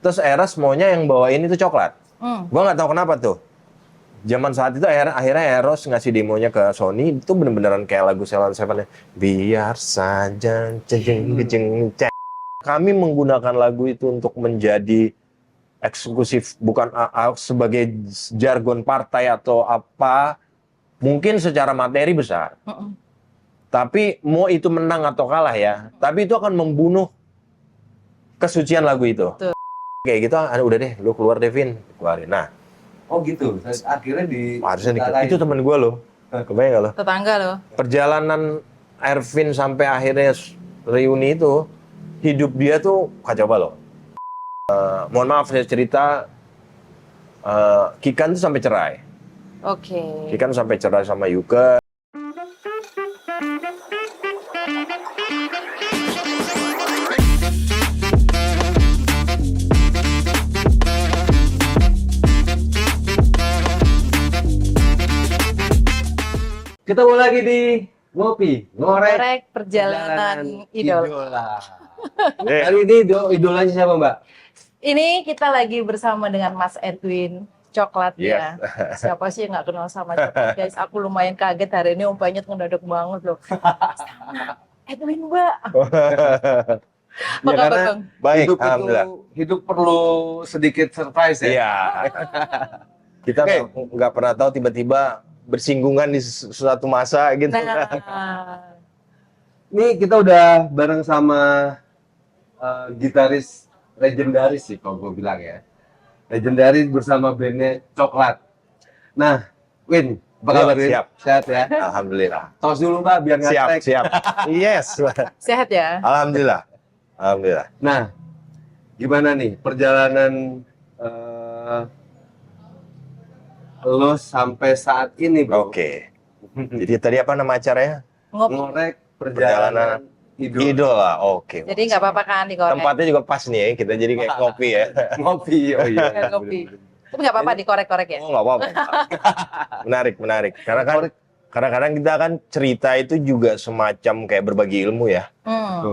Terus Eros maunya yang bawain itu coklat. Gua nggak tahu kenapa tuh. Zaman saat itu akhirnya Eros ngasih demonya ke Sony, itu bener-beneran kayak lagu Ceylon Seven. Biar saja ceng. Kami menggunakan lagu itu untuk menjadi eksklusif, bukan sebagai jargon partai atau apa. Mungkin secara materi besar. Tapi mau itu menang atau kalah ya, tapi itu akan membunuh kesucian lagu itu. Betul. Kayak gitu, udah deh, lu keluar Devin, keluarin. Nah, Oh gitu, akhirnya harusnya itu temen gue loh, kebayang gak lo? Tetangga loh. Perjalanan Ervin sampai akhirnya reuni itu, hidup dia tuh kacau balau. Mohon maaf saya cerita, Kikan tuh sampai cerai. Oke. Kikan sampai cerai sama Yuka. Kita mau lagi di Ngopi, Ngorek perjalanan idola. Kali ini idolanya siapa, Mbak? Ini kita lagi bersama dengan Mas Edwin Coklat ya. Siapa sih yang nggak kenal sama Coklat, guys? Aku lumayan kaget hari ini umpanya ngedadak banget loh. Sama Edwin, Mbak. Ya, karena Bang? Baik, hidup alhamdulillah. hidup perlu sedikit surprise ya. Iya. Kita nggak pernah tahu tiba-tiba bersinggungan di suatu masa gitu. Nah, Ini kita udah bareng sama gitaris legendaris sih kalau gue bilang ya. Legendaris bersama bandnya Coklat. Nah, Win, apa kabar, Win? Siap. Sehat ya? Alhamdulillah. Tos dulu, Mbak, biar nggak trek. Siap. Yes. sehat ya? Alhamdulillah. Nah, gimana nih perjalanan lo sampai saat ini, Bro? Oke. Jadi tadi apa nama acaranya? Ngopi. Ngorek perjalanan Idola. Oke. Jadi nggak apa-apa kan dikorek? Tempatnya juga pas nih ya. Kita jadi kayak ngopi ya. Ngopi, oh iya. Kayak ngopi. Tapi nggak apa-apa dikorek-korek ya? Oh, nggak apa-apa. Menarik. Karena kan kadang-kadang kita kan cerita itu juga semacam kayak berbagi ilmu ya.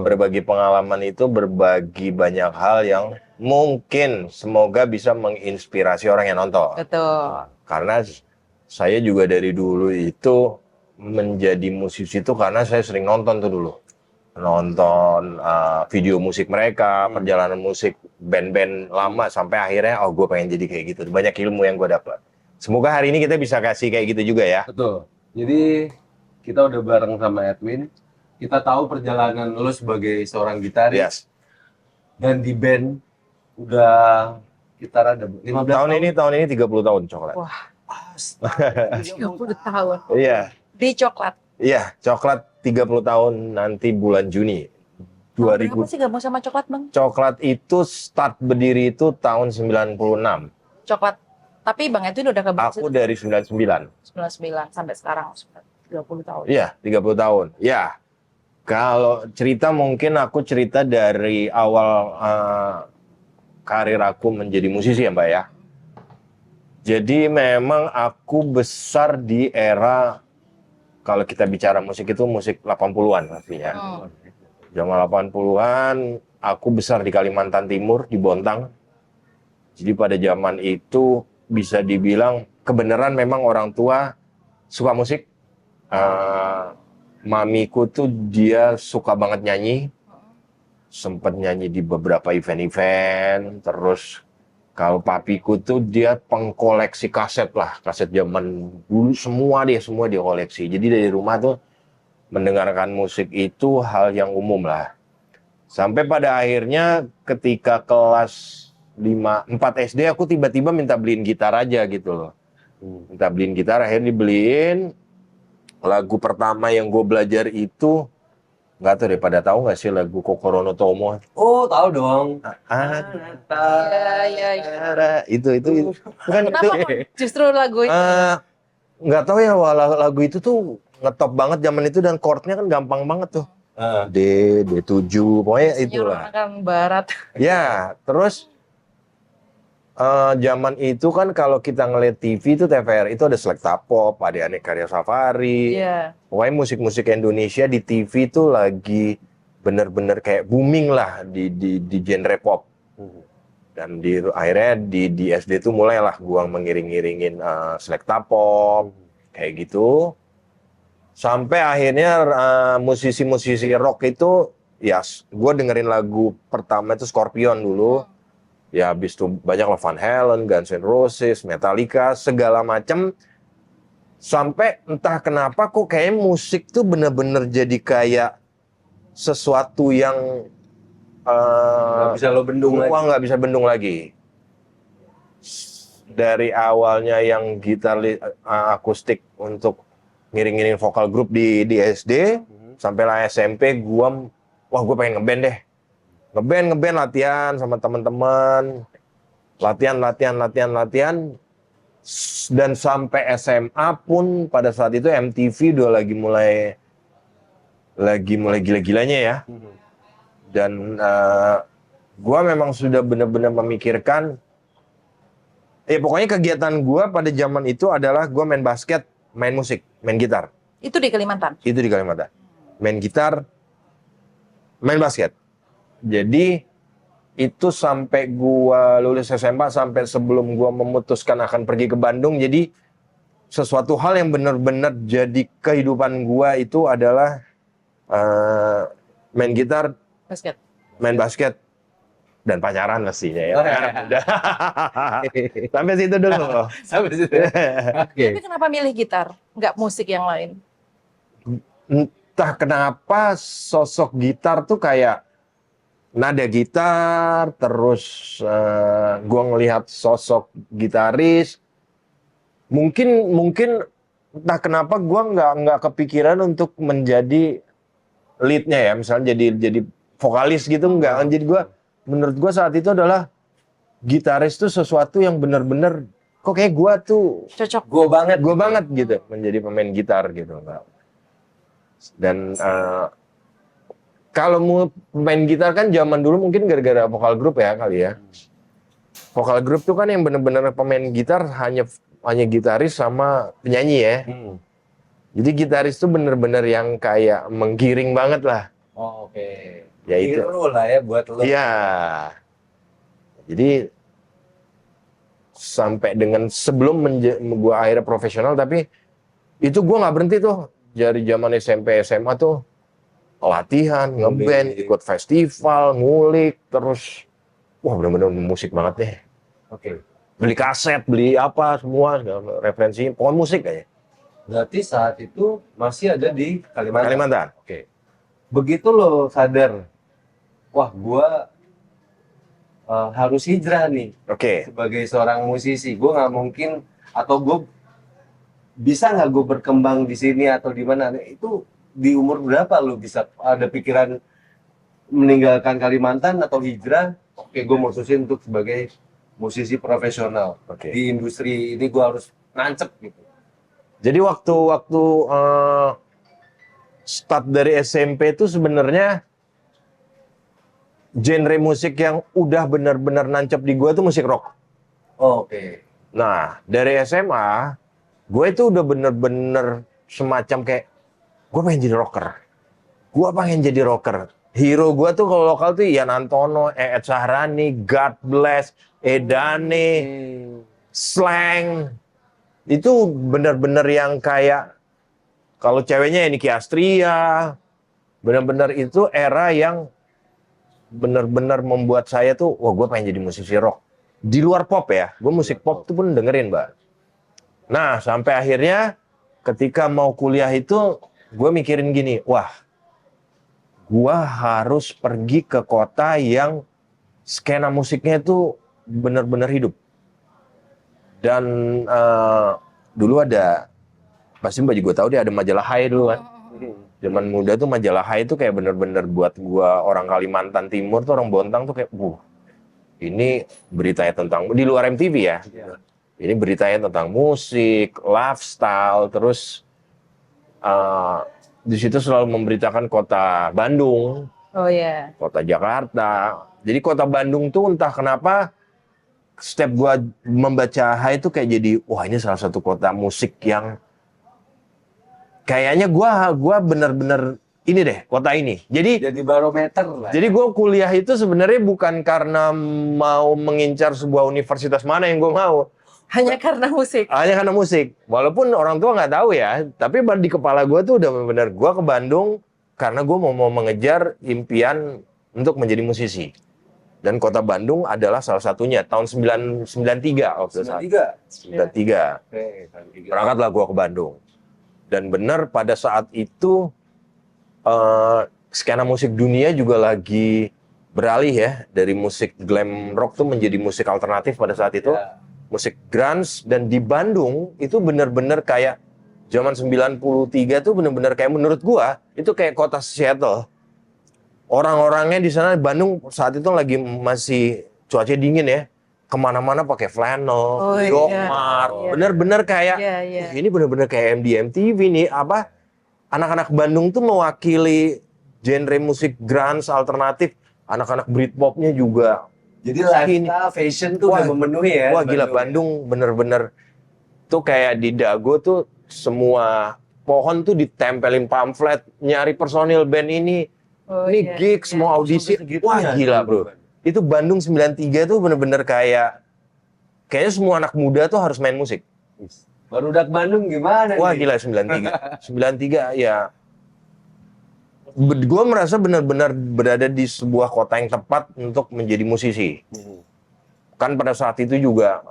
Berbagi pengalaman itu, berbagi banyak hal yang mungkin semoga bisa menginspirasi orang yang nonton. Betul. Karena saya juga dari dulu itu menjadi musisi itu karena saya sering nonton tuh dulu. Nonton video musik mereka, perjalanan musik band-band lama sampai akhirnya gue pengen jadi kayak gitu. Banyak ilmu yang gue dapat. Semoga hari ini kita bisa kasih kayak gitu juga ya. Betul. Jadi kita udah bareng sama Edwin. Kita tahu perjalanan lo sebagai seorang gitaris Yes. dan di band udah sekitar ada 15 Tahun ini 30 tahun Coklat. Wah, 30 tahun. Iya. Di Coklat. Iya, Coklat 30 tahun nanti bulan Juni. Berapa 2000. sih gabung sama Coklat, Bang? Coklat itu start berdiri itu tahun 96. Coklat. Tapi Bang Edwin udah gabung Aku dari 99. 99 sampai sekarang 30 tahun. Iya, 30 tahun. Ya. Kalau cerita mungkin aku cerita dari awal karir aku menjadi musisi ya, Mbak ya. Jadi memang aku besar di era, kalau kita bicara musik itu musik 80-an pastinya. Zaman 80-an aku besar di Kalimantan Timur, di Bontang. Jadi pada zaman itu bisa dibilang kebenaran memang orang tua suka musik. Mamiku tuh dia suka banget nyanyi. Sempat nyanyi di beberapa event-event. Terus kalau papiku tuh dia pengkoleksi kaset lah. Kaset zaman dulu semua dia koleksi. Jadi dari rumah tuh mendengarkan musik itu hal yang umum lah. Sampai pada akhirnya ketika kelas 4 SD aku tiba-tiba minta beliin gitar aja gitu loh. Minta beliin gitar, akhirnya dibeliin. Lagu pertama yang gue belajar itu, nggak tahu deh pada tahu nggak sih lagu Kokoro no Tomo? Oh, tahu dong. Iya. Itu bukan itu. Kenapa justru lagu itu? Nggak tahu ya, lagu itu tuh ngetop banget zaman itu dan chordnya kan gampang banget tuh. D7, pokoknya itulah. Kan barat. Ya, terus zaman itu kan kalau kita ngeliat TV itu TVR itu ada Selecta Pop, ada Aneka Karya Safari. Iya. Pokoknya musik-musik Indonesia di TV itu lagi bener-bener kayak booming lah di genre pop. Dan akhirnya di SD tuh mulailah gua mengiring-iringin Selecta Pop kayak gitu. Sampai akhirnya musisi-musisi rock itu ya gua dengerin lagu pertama itu Scorpion dulu. Ya habis itu banyak lah Van Halen, Guns N' Roses, Metallica, segala macem. Sampai entah kenapa kok kayaknya musik tuh bener-bener jadi kayak sesuatu yang Nggak bisa lo bendung lagi. nggak bisa bendung lagi. Dari awalnya yang gitar akustik untuk ngiring-ngiring vokal grup di SD, sampailah SMP, gue pengen ngeband deh. Ngeband latihan sama teman-teman, latihan. Dan sampai SMA pun pada saat itu MTV udah lagi mulai gila-gilanya ya. Dan gue memang sudah benar-benar memikirkan, pokoknya kegiatan gue pada zaman itu adalah gue main basket, main musik, main gitar. Itu di Kalimantan? Itu di Kalimantan. Main gitar, main basket. Jadi itu sampai gue lulus SMA, sampai sebelum gue memutuskan akan pergi ke Bandung. Jadi sesuatu hal yang benar-benar jadi kehidupan gue itu adalah main gitar, Basket. main basket, dan pacaran mestinya ya. Udah. Sampai situ dulu. Sampai situ. Oke. Tapi kenapa milih gitar, nggak musik yang lain? Entah kenapa sosok gitar tuh kayak nada gitar, terus gua ngelihat sosok gitaris. Mungkin entah kenapa gua nggak kepikiran untuk menjadi leadnya ya, misalnya jadi vokalis gitu enggak. Jadi menurut gua saat itu adalah gitaris tuh sesuatu yang benar-benar kok kayak gua tuh Cocok. gue banget gitu menjadi pemain gitar gitu. Dan kalau mau main gitar kan zaman dulu mungkin gara-gara vokal grup ya kali ya. Vokal grup tuh kan yang benar-benar pemain gitar hanya gitaris sama penyanyi ya. Jadi gitaris tuh benar-benar yang kayak menggiring banget lah. Oh, oke. Ya itu. Hero lah ya buat lo. Iya. Jadi sampai dengan sebelum gue akhirnya profesional, tapi itu gue nggak berhenti tuh dari zaman SMP SMA tuh latihan, ngeband, ikut festival, ngulik, terus wah benar-benar musik banget deh. Oke. Beli kaset, beli apa semua referensi, pokoknya musik aja. Berarti saat itu masih ada di Kalimantan. Kalimantan. Oke. Begitu lo sadar, wah gua harus hijrah nih Oke. sebagai seorang musisi. Gue nggak mungkin, atau gue bisa nggak gue berkembang di sini atau di mana? Itu di umur berapa lo bisa ada pikiran meninggalkan Kalimantan atau hijrah? Oke, gue mutusin untuk sebagai musisi profesional. Oke. Di industri ini gue harus nancep gitu. Jadi waktu start dari SMP itu sebenarnya genre musik yang udah benar-benar nancep di gue tuh musik rock. Oke. Nah, dari SMA, gue itu udah bener-bener semacam kayak, gue pengen jadi rocker. Gue pengen jadi rocker. Hero gue tuh kalau lokal tuh Ian Antono, Ed Sahrani, God Bless, Edane, Slang. Itu bener-bener yang kayak, kalau ceweknya Niki Astria, bener-bener itu era yang bener-bener membuat saya tuh, wah gue pengen jadi musisi rock. Di luar pop ya, gue musik pop tuh pun dengerin, Mbak. Nah, sampai akhirnya ketika mau kuliah itu, gue mikirin gini, wah, gue harus pergi ke kota yang skena musiknya itu bener-bener hidup. Dan dulu ada, pasti Mbak juga tahu dia ada majalah Hai dulu kan. Zaman muda tuh majalah Hai itu kayak bener-bener buat gua orang Kalimantan Timur tuh, orang Bontang tuh kayak, ini beritanya tentang, di luar MTV ya. Ini beritanya tentang musik, lifestyle, terus di situ selalu memberitakan kota Bandung, Oh ya. kota Jakarta. Jadi kota Bandung tuh entah kenapa setiap gua membaca Hai itu kayak jadi, wah ini salah satu kota musik yang kayaknya gua bener-bener ini deh, kota ini. Jadi barometer lah. Jadi gue kuliah itu sebenarnya bukan karena mau mengincar sebuah universitas mana yang gue mau. Hanya karena musik. Hanya karena musik. Walaupun orang tua nggak tahu ya, tapi di kepala gue tuh udah benar-benar gue ke Bandung karena gue mau mengejar impian untuk menjadi musisi. Dan kota Bandung adalah salah satunya. Tahun 93 waktu saat. 93. Oke, Berangkatlah gue ke Bandung. Dan benar pada saat itu skena musik dunia juga lagi beralih ya dari musik glam rock tuh menjadi musik alternatif pada saat itu. Ya. Musik grunge, dan di Bandung itu benar-benar kayak zaman 93 tuh benar-benar kayak menurut gua itu kayak kota Seattle. Orang-orangnya di sana Bandung saat itu lagi masih cuaca dingin ya. Kemana-mana pakai flannel, jokmar, iya. bener-bener kayak Iya, iya. "Wah, ini bener-bener kayak MTV nih." Apa anak-anak Bandung tuh mewakili genre musik grunge alternatif, anak-anak Britpopnya juga. Jadi lifestyle, fashion tuh udah memenuhi ya. Wah gila, Bandung bener-bener tuh kayak di Dago tuh semua pohon tuh ditempelin pamflet, nyari personil band ini. Ini gigs, mau audisi. Wah gila bro. Itu Bandung 93 tuh bener-bener kayaknya semua anak muda tuh harus main musik. Barudak Bandung gimana Wah nih? gila 93. 93 ya. Gue merasa benar-benar berada di sebuah kota yang tepat untuk menjadi musisi. Kan pada saat itu juga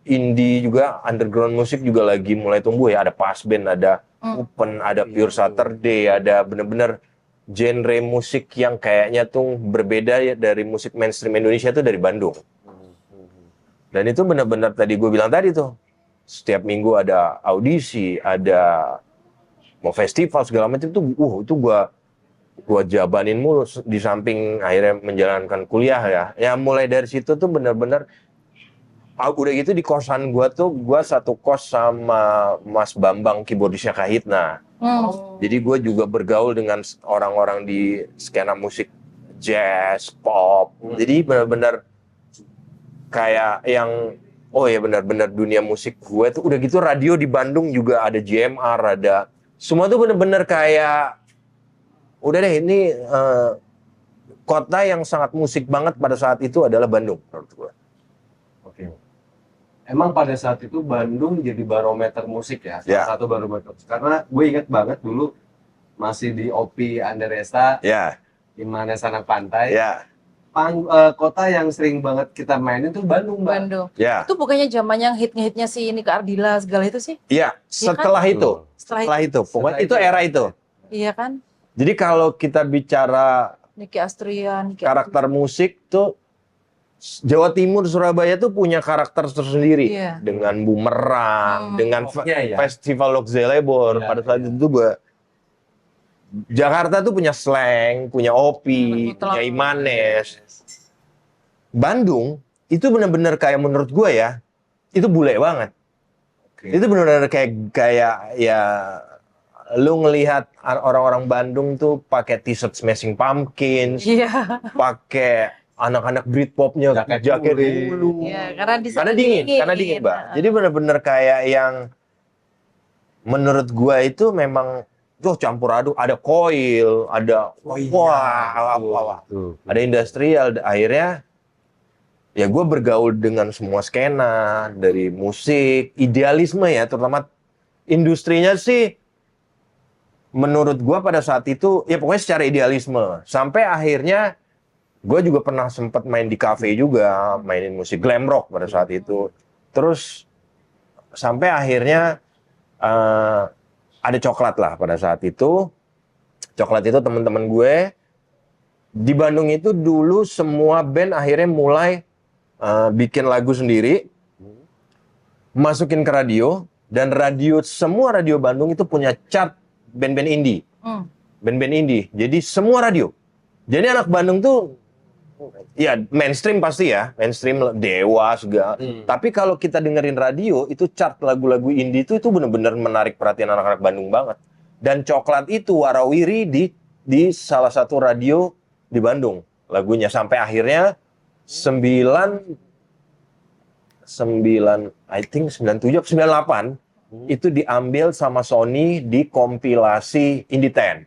indie juga, underground musik juga lagi mulai tumbuh ya. Ada Pas Band, ada Open, ada Pure Saturday, ada benar-benar genre musik yang kayaknya tuh berbeda ya dari musik mainstream Indonesia tuh dari Bandung. Dan itu benar-benar tadi gue bilang tadi tuh, setiap minggu ada audisi, ada mau festival segala macam tuh, itu gue jabanin mulu di samping akhirnya menjalankan kuliah ya. Ya mulai dari situ tuh benar-benar udah gitu di kosan gue tuh, gue satu kos sama Mas Bambang keyboardisnya Kahitna. Jadi gue juga bergaul dengan orang-orang di skena musik jazz, pop. Jadi benar-benar kayak yang benar-benar dunia musik gue tuh udah gitu. Radio di Bandung juga ada JMR, ada semua tuh benar-benar kayak udah deh ini kota yang sangat musik banget pada saat itu adalah Bandung menurut gue. Oke. Emang pada saat itu Bandung jadi barometer musik ya, salah satu barometer. Karena gue inget banget dulu masih di OP Anderesta, di mana sana pantai. Kota yang sering banget kita mainin tuh Bandung, Mbak. Bandung. Itu bukannya zaman yang hit-hitnya si ini ke Ardila segala itu sih? Iya, setelah itu. Setelah itu. Pokoknya itu era itu. Iya kan? Jadi kalau kita bicara Niki Astrian, karakter musik tuh Jawa Timur, Surabaya tuh punya karakter tersendiri. Dengan Bumerang, dengan Festival Lokzelebor. Pada saat itu gua Jakarta tuh punya slang, punya Opi, punya Imanes. Bandung itu benar-benar kayak menurut gue ya, itu bule banget. Itu benar-benar kayak ya lu ngelihat orang-orang Bandung tuh pakai t-shirt Smashing Pumpkins, pakai anak-anak Britpopnya jaket dulu. Karena dingin, Mbak. Jadi benar-benar kayak yang menurut gua itu memang campur aduk, ada coil, ada ada industrial. Akhirnya ya gue bergaul dengan semua skena dari musik, idealisme ya, terutama industrinya sih. Menurut gue pada saat itu ya pokoknya secara idealisme. Sampai akhirnya gue juga pernah sempat main di kafe juga, mainin musik glam rock pada saat itu. Terus sampai akhirnya ada Coklat lah pada saat itu. Coklat itu teman-teman gue di Bandung itu dulu semua band akhirnya mulai bikin lagu sendiri, masukin ke radio, dan semua radio Bandung itu punya chart band-band indie. Band-band indie. Jadi semua radio. Jadi anak Bandung tuh ya mainstream pasti ya, mainstream Dewa segala. Tapi kalau kita dengerin radio itu chart lagu-lagu indie itu benar-benar menarik perhatian anak-anak Bandung banget. Dan Coklat itu warawiri di salah satu radio di Bandung lagunya sampai akhirnya 98 itu diambil sama Sony di kompilasi Indie 10.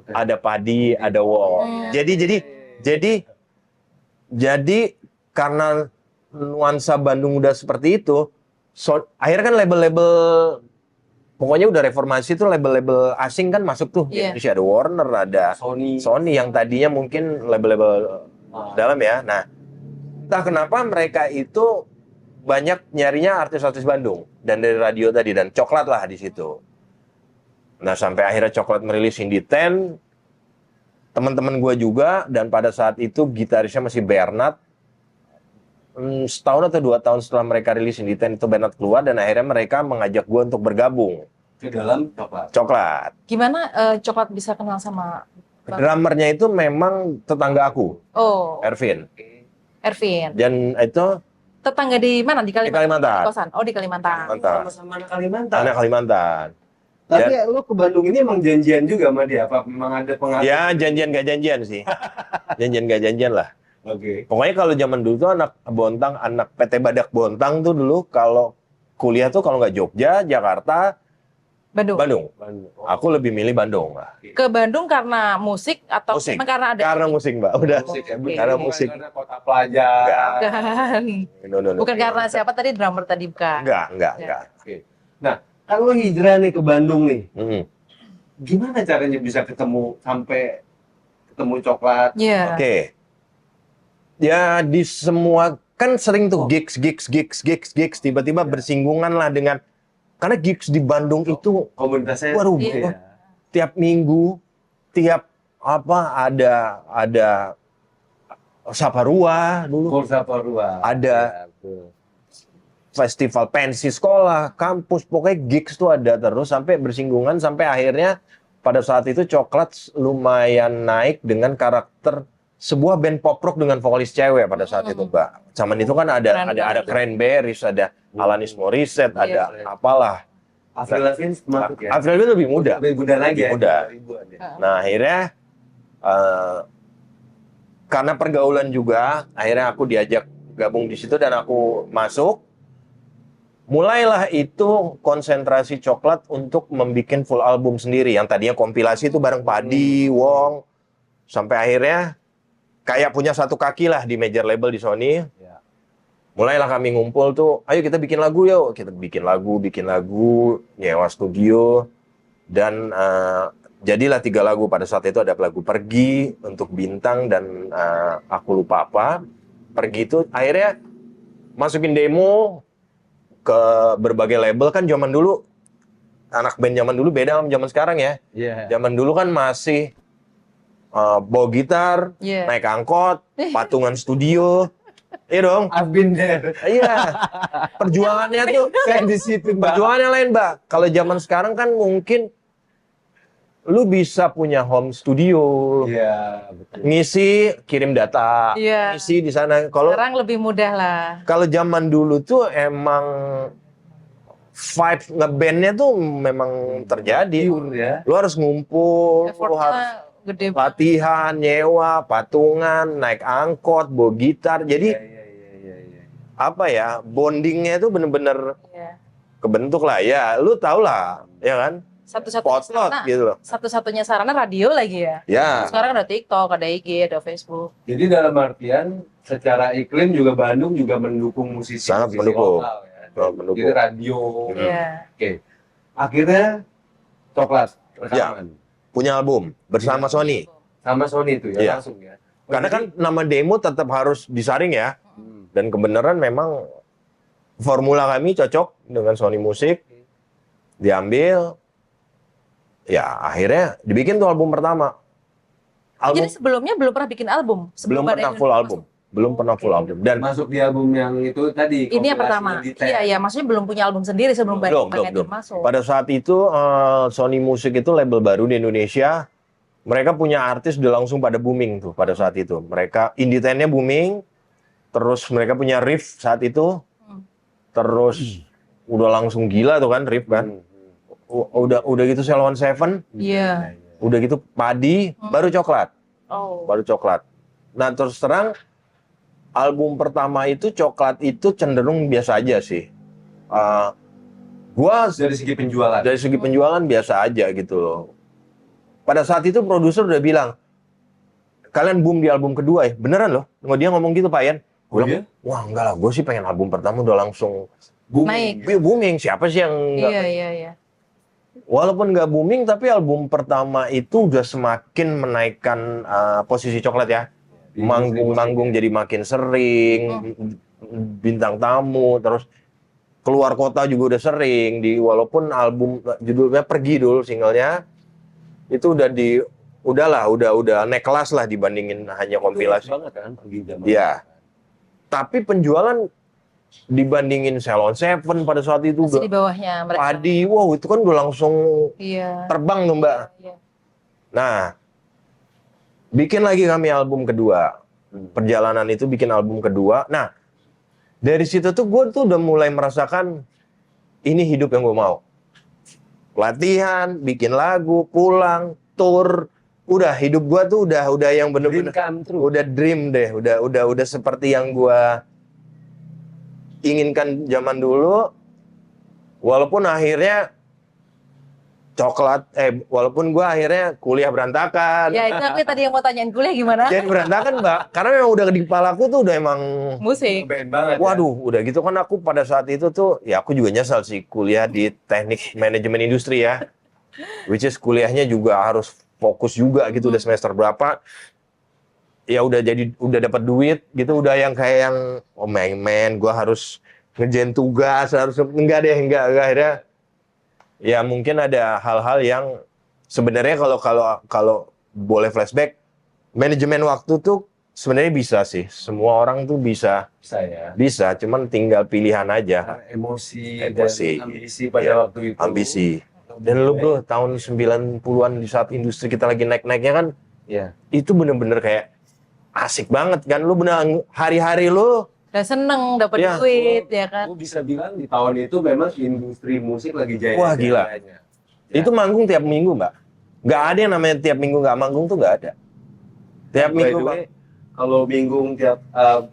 ada Padi, ada Wong. Jadi karena nuansa Bandung udah seperti itu, akhirnya kan label-label pokoknya udah reformasi tuh label-label asing kan masuk tuh. Iya. Indonesia ada Warner, ada Sony yang tadinya mungkin label-label dalam ya. Nah, entah kenapa mereka itu banyak nyarinya artis-artis Bandung dan dari radio tadi dan Coklat lah di situ. Nah, sampai akhirnya Coklat merilis Indie 10, teman-teman gue juga, dan pada saat itu gitarisnya masih Bernard. Setahun atau 2 tahun setelah mereka rilis Indie 10 itu Bernard keluar dan akhirnya mereka mengajak gue untuk bergabung ke dalam Coklat. Coklat. Gimana Coklat bisa kenal sama Bang? Drummernya itu memang tetangga aku, Oh, Ervin. Ervin. Dan itu Tetangga di mana? Di Kalimantan? Kalimantan. Kosan. Oh, di Kalimantan. Sama-sama anak Kalimantan. Anak Kalimantan. Tapi lu ke Bandung ini emang janjian juga sama dia? Apa memang ada pengaruh? Ya, janjian gak janjian sih. Janjian gak janjian lah. Oke. Pokoknya kalau zaman dulu tuh anak Bontang, anak PT Badak Bontang tuh dulu kalau kuliah tuh kalau nggak Jogja, Jakarta, Bandung. Bandung. Oh. Aku lebih milih Bandung lah. Ke Bandung karena musik atau Musik. memang karena ada Karena musik, Mbak. Udah. Musik ya, Bukan Karena musik. Karena kota pelajar. Bukan. No. Bukan karena siapa tadi drummer tadi bukan. Enggak. Oke. Nah, kan lu hijrah nih ke Bandung nih. Mm. Gimana caranya bisa ketemu sampai ketemu Coklat? Iya. Oke. Ya di semua kan sering tuh gigs tiba-tiba bersinggungan lah dengan karena gigs di Bandung itu Komunitasnya. waduh, Iya. tiap minggu, tiap apa ada Saparua dulu, Kursa Parua. Ada. Ya, betul. festival pensi sekolah, kampus, pokoknya gigs tuh ada terus sampai bersinggungan sampai akhirnya pada saat itu Coklat lumayan naik dengan karakter sebuah band pop rock dengan vokalis cewek pada saat itu, Mbak. Zaman itu kan ada Cranberries, ada Alanis Morissette, ada apalah. Avril Lavigne masuk ya? Avril Lavigne lebih muda. Lebih muda lagi ya? Lebih muda. 2000-an ya? Nah, akhirnya karena pergaulan juga, akhirnya aku diajak gabung di situ dan aku masuk. Mulailah itu konsentrasi Coklat untuk membuat full album sendiri. Yang tadinya kompilasi itu bareng Padi, Wong. Sampai akhirnya kayak punya satu kaki lah di major label di Sony. Ya. Mulailah kami ngumpul tuh, ayo kita bikin lagu yuk. Kita bikin lagu, nyewa studio. Dan jadilah 3 lagu. Pada saat itu ada lagu Pergi, untuk Bintang, dan aku lupa apa. Pergi itu akhirnya masukin demo ke berbagai label. Kan zaman dulu anak band zaman dulu beda sama zaman sekarang ya. Iya. Zaman dulu kan masih bawa gitar, Iya. naik angkot, patungan studio. Iya dong. I've been there. Iya. Perjuangannya tuh Saya di situ, Mbak. perjuangannya lain, Mbak. Kalau zaman sekarang kan mungkin lu bisa punya home studio. Iya, betul. Ngisi, kirim data. Iya. Ngisi di sana. Kalau Sekarang lebih mudah lah. Kalau zaman dulu tuh emang vibe ngebandnya tuh memang terjadi. Pure ya. Lu harus ngumpul, lu harus Effortnya gede banget. latihan, nyewa, patungan, naik angkot, bawa gitar. Jadi Iya. apa ya, bondingnya itu bener-bener Iya. kebentuk lah. Ya, lu tau lah, ya kan? Satu-satunya Potlot sarana, gitu loh. satu-satunya sarana radio lagi ya. Ya, Sekarang ada TikTok, ada IG, ada Facebook. Jadi dalam artian secara iklim juga Bandung juga mendukung musisi Sangat mendukung. lokal ya. Sangat mendukung. Jadi radio. Iya. Oke. Akhirnya Coklat rekaman punya album bersama Iya. Sony. sama Sony itu ya Iya. langsung ya. Oh, Karena kan jadi- nama demo tetap harus disaring ya. Dan kebenaran memang formula kami cocok dengan Sony Music. Diambil. Ya, akhirnya dibikin tuh album pertama. Album Jadi sebelumnya belum pernah bikin album. belum Bad pernah Edwin full masuk. album. Belum pernah full album. Dan masuk di album yang itu tadi. Ini yang pertama. kompilasi di Iya, iya. Maksudnya belum punya album sendiri sebelum Bad belum. Edwin masuk. Pada saat itu Sony Music itu label baru di Indonesia. Mereka punya artis udah langsung pada booming tuh pada saat itu. Mereka indie nya booming. Terus mereka punya Riff saat itu. Terus udah langsung gila tuh kan Riff kan. Udah gitu Ceylon Seven, Iya. udah gitu Padi, baru Coklat. Oh. Baru Coklat. Nah, terus terang album pertama itu Coklat itu cenderung biasa aja sih. Gua dari segi penjualan. dari segi penjualan biasa aja gitu loh. pada saat itu produser udah bilang, kalian boom di album kedua ya? Beneran loh. Dia ngomong gitu Pak Ian. Gue bilang, wah enggak lah, gue sih pengen album pertama udah langsung Naik. booming. Siapa sih yang enggak? Iya. Walaupun nggak booming, tapi album pertama itu udah semakin menaikkan posisi Coklat ya. Manggung-manggung jadi makin sering, bintang tamu, terus keluar kota juga udah sering. Walaupun album judulnya Pergi dulu singlenya, itu udah naik kelas lah dibandingin hanya kompilasi. banget kan pergi zaman. Iya. Tapi penjualan dibandingin Salon Seven pada saat itu Masih di bawahnya mereka. Padi, wow itu kan udah langsung Iya. terbang tuh Mbak. Iya. Nah, bikin lagi kami album kedua. Perjalanan itu bikin album kedua. Nah, dari situ tuh gue tuh udah mulai merasakan ini hidup yang gue mau. Latihan, bikin lagu, pulang, tour. Udah hidup gue tuh udah yang bener-bener udah dream deh. Udah seperti yang gue inginkan zaman dulu. Walaupun akhirnya walaupun gue akhirnya kuliah berantakan. Ya itu aku tadi yang mau tanyain kuliah gimana? Jadi berantakan Mbak, karena memang udah di kepalaku tuh udah emang Musik. Band banget. waduh, udah gitu kan aku pada saat itu tuh, ya aku juga nyesal sih kuliah di teknik manajemen industri ya. Which is kuliahnya juga harus fokus juga gitu, udah semester berapa. Ya udah dapat duit gitu, udah yang kayak yang main-main, gua harus ngerjain tugas, enggak akhirnya. Ya mungkin ada hal-hal yang sebenarnya kalau boleh flashback, manajemen waktu tuh sebenarnya bisa sih. Semua orang tuh bisa, ya. bisa, cuman tinggal pilihan aja. Emosi Emosi. dan ambisi pada Iya, waktu itu. ambisi. Dan lu bro, tahun 90-an di saat industri kita lagi naik-naiknya kan, Iya. itu bener-bener kayak asik banget kan. Lu bener hari-hari lu, Udah seneng dapat Iya. duit ya kan. Aku bisa bilang di tahun itu memang industri musik lagi jaya. Wah, gila. jayanya. itu manggung tiap minggu Mbak. Nggak ada yang namanya tiap minggu nggak manggung tuh nggak ada. Tiap By minggu the way, kalau minggu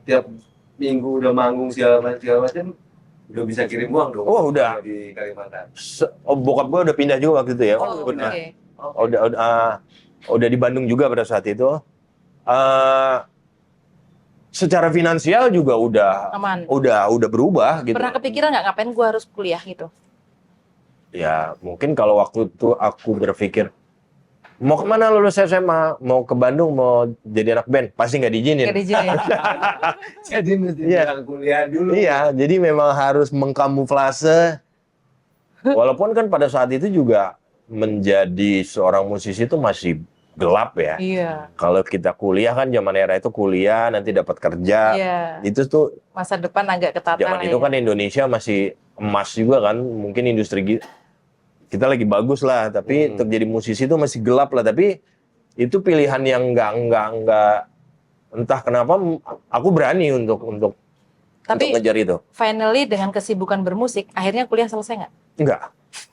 tiap minggu udah manggung segala macam udah bisa kirim uang dong. Oh, udah. Di Kalimantan. Bokap gue udah pindah juga waktu itu ya. Oh, Udah. oke. Udah di Bandung juga pada saat itu. Secara finansial juga Aman. udah berubah gitu. Pernah kepikiran nggak ngapain gue harus kuliah gitu? Ya mungkin kalau waktu itu aku berpikir mau kemana lulus SMA, mau ke Bandung, mau jadi anak band, pasti nggak diizinin. Nggak diizinin. Jadi mesti Iya. bilang kuliah dulu. Iya, jadi memang harus mengkamuflase. Walaupun kan pada saat itu juga menjadi seorang musisi itu masih gelap ya. Iya. Kalau kita kuliah kan zaman era itu kuliah nanti dapat kerja. Iya. Itu tuh Masa depan agak ketata zaman lah itu ya. kan Indonesia masih emas juga kan. Mungkin industri kita lagi bagus lah, tapi untuk jadi musisi itu masih gelap lah. Tapi itu pilihan yang enggak entah kenapa aku berani untuk Tapi ngejar itu. finally dengan kesibukan bermusik, akhirnya kuliah selesai nggak? Enggak.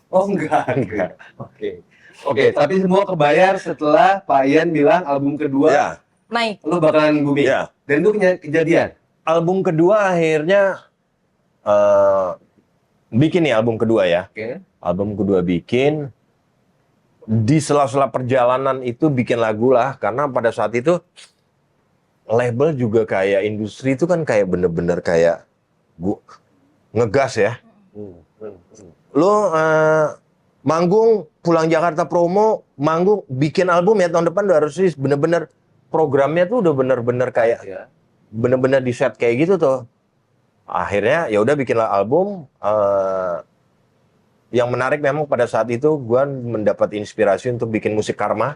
Oh enggak. Oke, tapi semua kebayar setelah Pak Ian bilang album kedua Ya, Naik. lu bakalan booming. ya. Dan itu kejadian. Album kedua akhirnya bikin nih album kedua ya. Oke. Album kedua bikin, di sela-sela perjalanan itu bikin lagu lah, karena pada saat itu label juga kayak industri itu kan kayak bener-bener kayak ngegas ya. Lo manggung, pulang Jakarta promo, manggung, bikin album ya tahun depan udah harus bener-bener programnya tuh udah bener-bener kayak Ya. bener-bener di set kayak gitu tuh. Akhirnya ya udah bikin album. Yang menarik memang pada saat itu gue mendapat inspirasi untuk bikin musik Karma.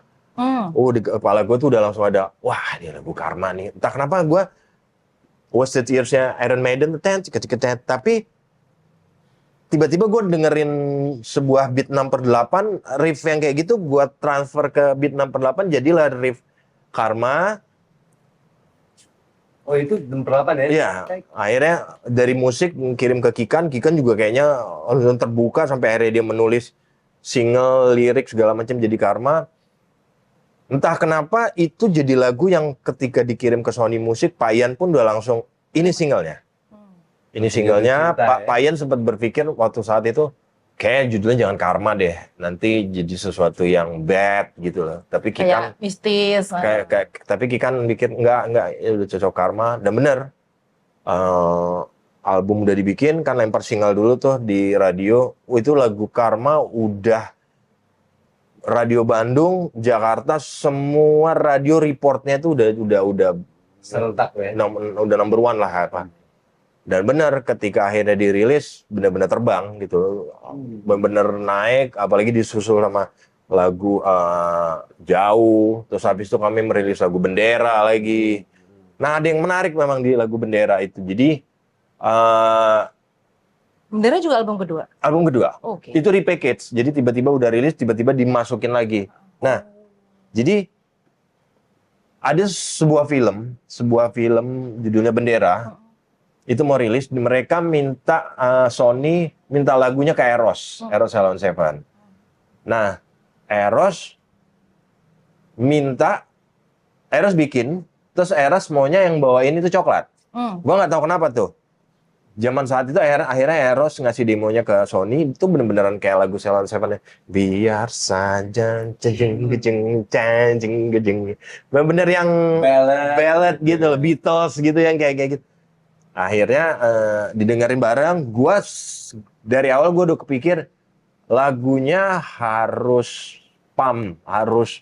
Oh, di kepala gue tuh udah langsung ada, wah ini lagu Karma nih. Entah kenapa gue Wasted Years-nya Iron Maiden, tapi tiba-tiba gue dengerin sebuah beat 6/8, riff yang kayak gitu, gue transfer ke beat 6/8, jadilah riff Karma. Oh itu 6/8 ya? Iya, akhirnya dari musik kirim ke Kikan juga kayaknya langsung terbuka sampai akhirnya dia menulis single, lirik segala macam jadi Karma. Entah kenapa itu jadi lagu yang ketika dikirim ke Sony Music, Pak Ian pun udah langsung ini singlenya. Ini singlenya, Cinta, Pak Ian sempat berpikir waktu saat itu, kayak judulnya jangan karma deh. Nanti jadi sesuatu yang bad gitu loh. Tapi Kikan Kayak mistis. tapi Kikan bikin enggak ya udah cocok karma dan bener. Album udah dibikin kan lempar single dulu tuh di radio. Itu lagu Karma udah radio Bandung, Jakarta semua radio reportnya itu udah Serentak ya. udah number one lah apa. Dan benar ketika akhirnya dirilis benar-benar terbang gitu, benar-benar naik, apalagi disusul sama lagu Jauh. Terus habis itu kami merilis lagu Bendera lagi. Nah ada yang menarik memang di lagu Bendera itu. Jadi Bendera juga album kedua. album kedua Oke. itu repackage. Jadi tiba-tiba udah rilis, tiba-tiba dimasukin lagi. Nah jadi ada sebuah film judulnya Bendera. Itu mau rilis, mereka minta Sony minta lagunya ke Eros Salon Seven. Nah, Eros bikin, terus Eros maunya yang bawain itu Coklat. Gua nggak tahu kenapa tuh. Zaman saat itu akhirnya Eros ngasih demonya ke Sony, itu bener-beneran kayak lagu Salon Seven. Biar saja ceng gejeng. Bener-bener yang ballad gitu loh, Beatles gitu yang kayak gitu. Akhirnya didengerin bareng, dari awal gue udah kepikir lagunya harus pump, harus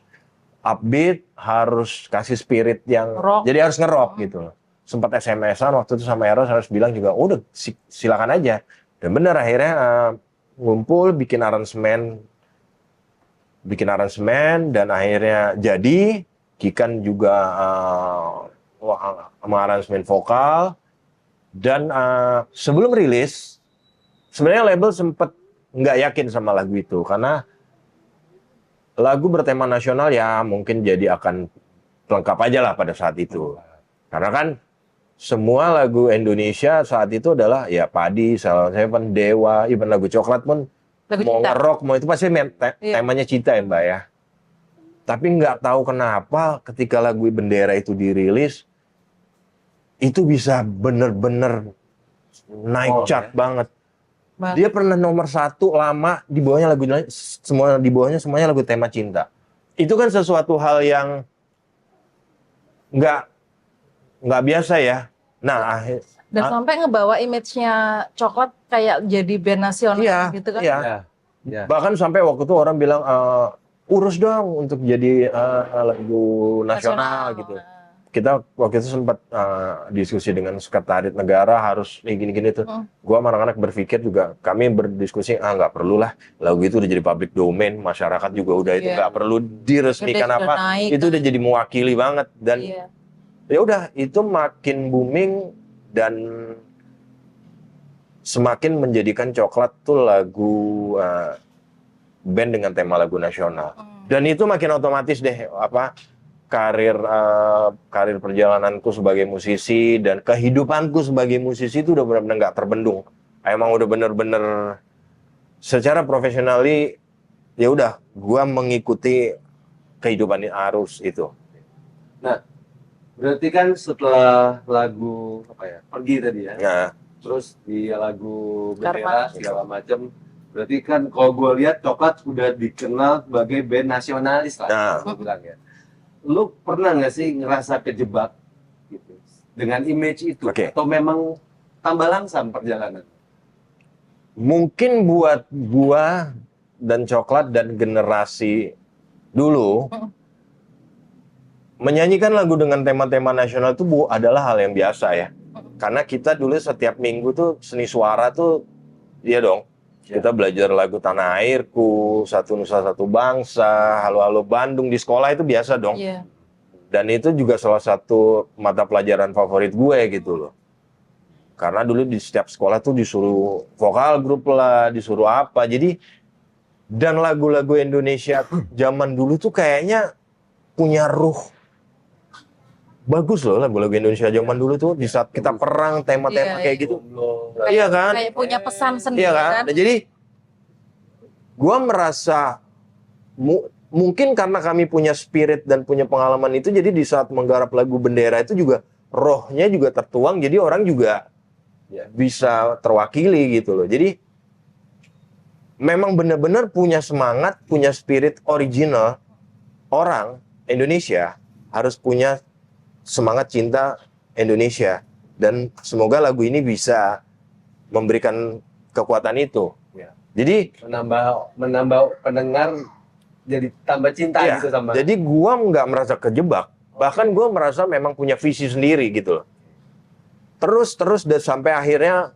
upbeat, harus kasih spirit yang Rock. jadi harus nge-rock gitu loh. Sempat SMS-an waktu itu sama Eros harus bilang juga, udah silakan aja. Dan bener akhirnya ngumpul bikin aransemen dan akhirnya jadi Kikan juga mengaransemen vokal. Dan sebelum rilis, sebenarnya label sempet nggak yakin sama lagu itu karena lagu bertema nasional ya mungkin jadi akan lengkap aja lah pada saat itu. Karena kan semua lagu Indonesia saat itu adalah ya Padi, Salon Seven, Dewa, even lagu Coklat pun Lagu mau cinta. nge-rock mau itu pasti temanya cinta ya Mbak ya. Tapi nggak tahu kenapa ketika lagu Bendera itu dirilis itu bisa bener-bener naik chart banget. Dia pernah nomor 1 lama, di bawahnya semuanya lagu tema cinta. Itu kan sesuatu hal yang nggak biasa ya. Nah, Dan sampai ngebawa image-nya Coklat kayak jadi band nasional gitu kan. Iya. Ya. Bahkan sampai waktu itu orang bilang urus dong untuk jadi lagu nasional gitu. Kita waktu itu sempat diskusi dengan Sekretariat Negara harus gini-gini tuh. Gua sama anak-anak berpikir juga, kami berdiskusi nggak perlu lah lagu itu udah jadi public domain, masyarakat juga udah itu nggak perlu diresmikan Udah apa, naik, itu udah jadi mewakili banget dan ya udah itu makin booming dan semakin menjadikan Coklat tuh lagu band dengan tema lagu nasional dan itu makin otomatis deh karir perjalananku sebagai musisi dan kehidupanku sebagai musisi itu udah benar-benar nggak terbendung. Emang udah bener-bener secara profesionali ya udah gua mengikuti kehidupan arus itu. Nah, berarti kan setelah lagu Pergi tadi ya. Nah, Terus di lagu Karma. Bendera segala macam. Berarti kan kalau gue lihat Coklat udah dikenal sebagai band nasionalis lah, gue bilang ya. Lu pernah nggak sih ngerasa kejebak gitu dengan image itu atau memang tambah langsam perjalanan? mungkin buat gua dan Coklat dan generasi dulu menyanyikan lagu dengan tema-tema nasional itu adalah hal yang biasa ya. Karena kita dulu setiap minggu tuh seni suara tuh iya dong. Kita belajar lagu Tanah Airku, Satu Nusa Satu Bangsa, Halo Halo Bandung di sekolah itu biasa dong. Dan itu juga salah satu mata pelajaran favorit gue gitu loh. Karena dulu di setiap sekolah tuh disuruh vokal grup lah, disuruh apa. Jadi dan lagu-lagu Indonesia zaman dulu tuh kayaknya punya ruh. Bagus loh lagu-lagu Indonesia zaman dulu tuh di saat kita perang tema-tema kayak gitu. Iya kan? Kayak punya pesan sendiri iya kan? Nah, jadi gua merasa mungkin karena kami punya spirit dan punya pengalaman itu, jadi di saat menggarap lagu Bendera itu juga rohnya juga tertuang, jadi orang juga bisa terwakili gitu loh. Jadi memang benar-benar punya semangat, punya spirit original. Orang Indonesia harus punya semangat cinta Indonesia. Dan semoga lagu ini bisa memberikan kekuatan itu. Ya. Jadi menambah pendengar jadi tambah cinta iya, gitu sama. jadi gua nggak merasa kejebak. Bahkan gua merasa memang punya visi sendiri gitu loh. Terus dan sampai akhirnya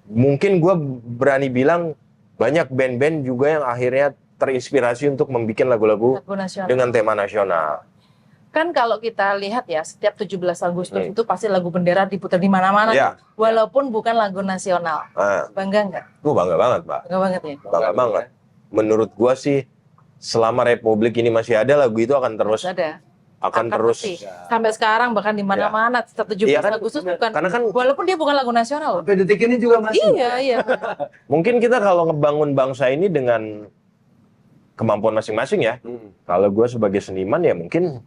mungkin gua berani bilang banyak band-band juga yang akhirnya terinspirasi untuk membuat lagu-lagu Lagu nasional. dengan tema nasional. Kan kalau kita lihat ya, setiap 17 Agustus itu pasti lagu bendera diputar di mana-mana, Iya. walaupun bukan lagu nasional. Bangga nggak? Gue bangga banget, Pak. Bangga banget ya? Bangga banget. Menurut gua sih, selama Republik ini masih ada, lagu itu akan terus Terus pasti. Sampai sekarang bahkan di mana-mana setiap 17 Iya kan? Agustus bukan, Karena kan walaupun dia bukan lagu nasional loh. Sampai detik ini juga masih. Iya. mungkin kita kalau ngebangun bangsa ini dengan kemampuan masing-masing ya. Kalau gue sebagai seniman ya mungkin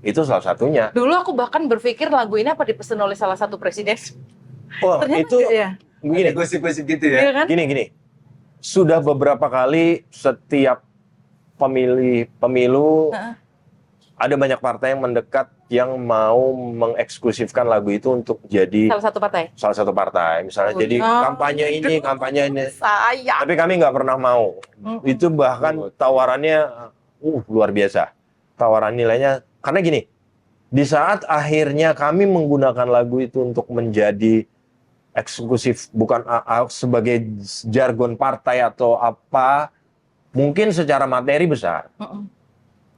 itu salah satunya. Dulu aku bahkan berpikir lagu ini apa dipesan oleh salah satu presiden. Oh, Ternyata itu enggak ya. gini, Gosip-gosip gitu ya. Iya kan? gini. Sudah beberapa kali setiap pemilu ada banyak partai yang mendekat yang mau mengeksklusifkan lagu itu untuk jadi salah satu partai. Misalnya jadi kampanye ini. Sayang. Tapi kami nggak pernah mau. Itu bahkan tawarannya luar biasa. Tawaran nilainya, karena gini, di saat akhirnya kami menggunakan lagu itu untuk menjadi eksklusif, bukan sebagai jargon partai atau apa, mungkin secara materi besar.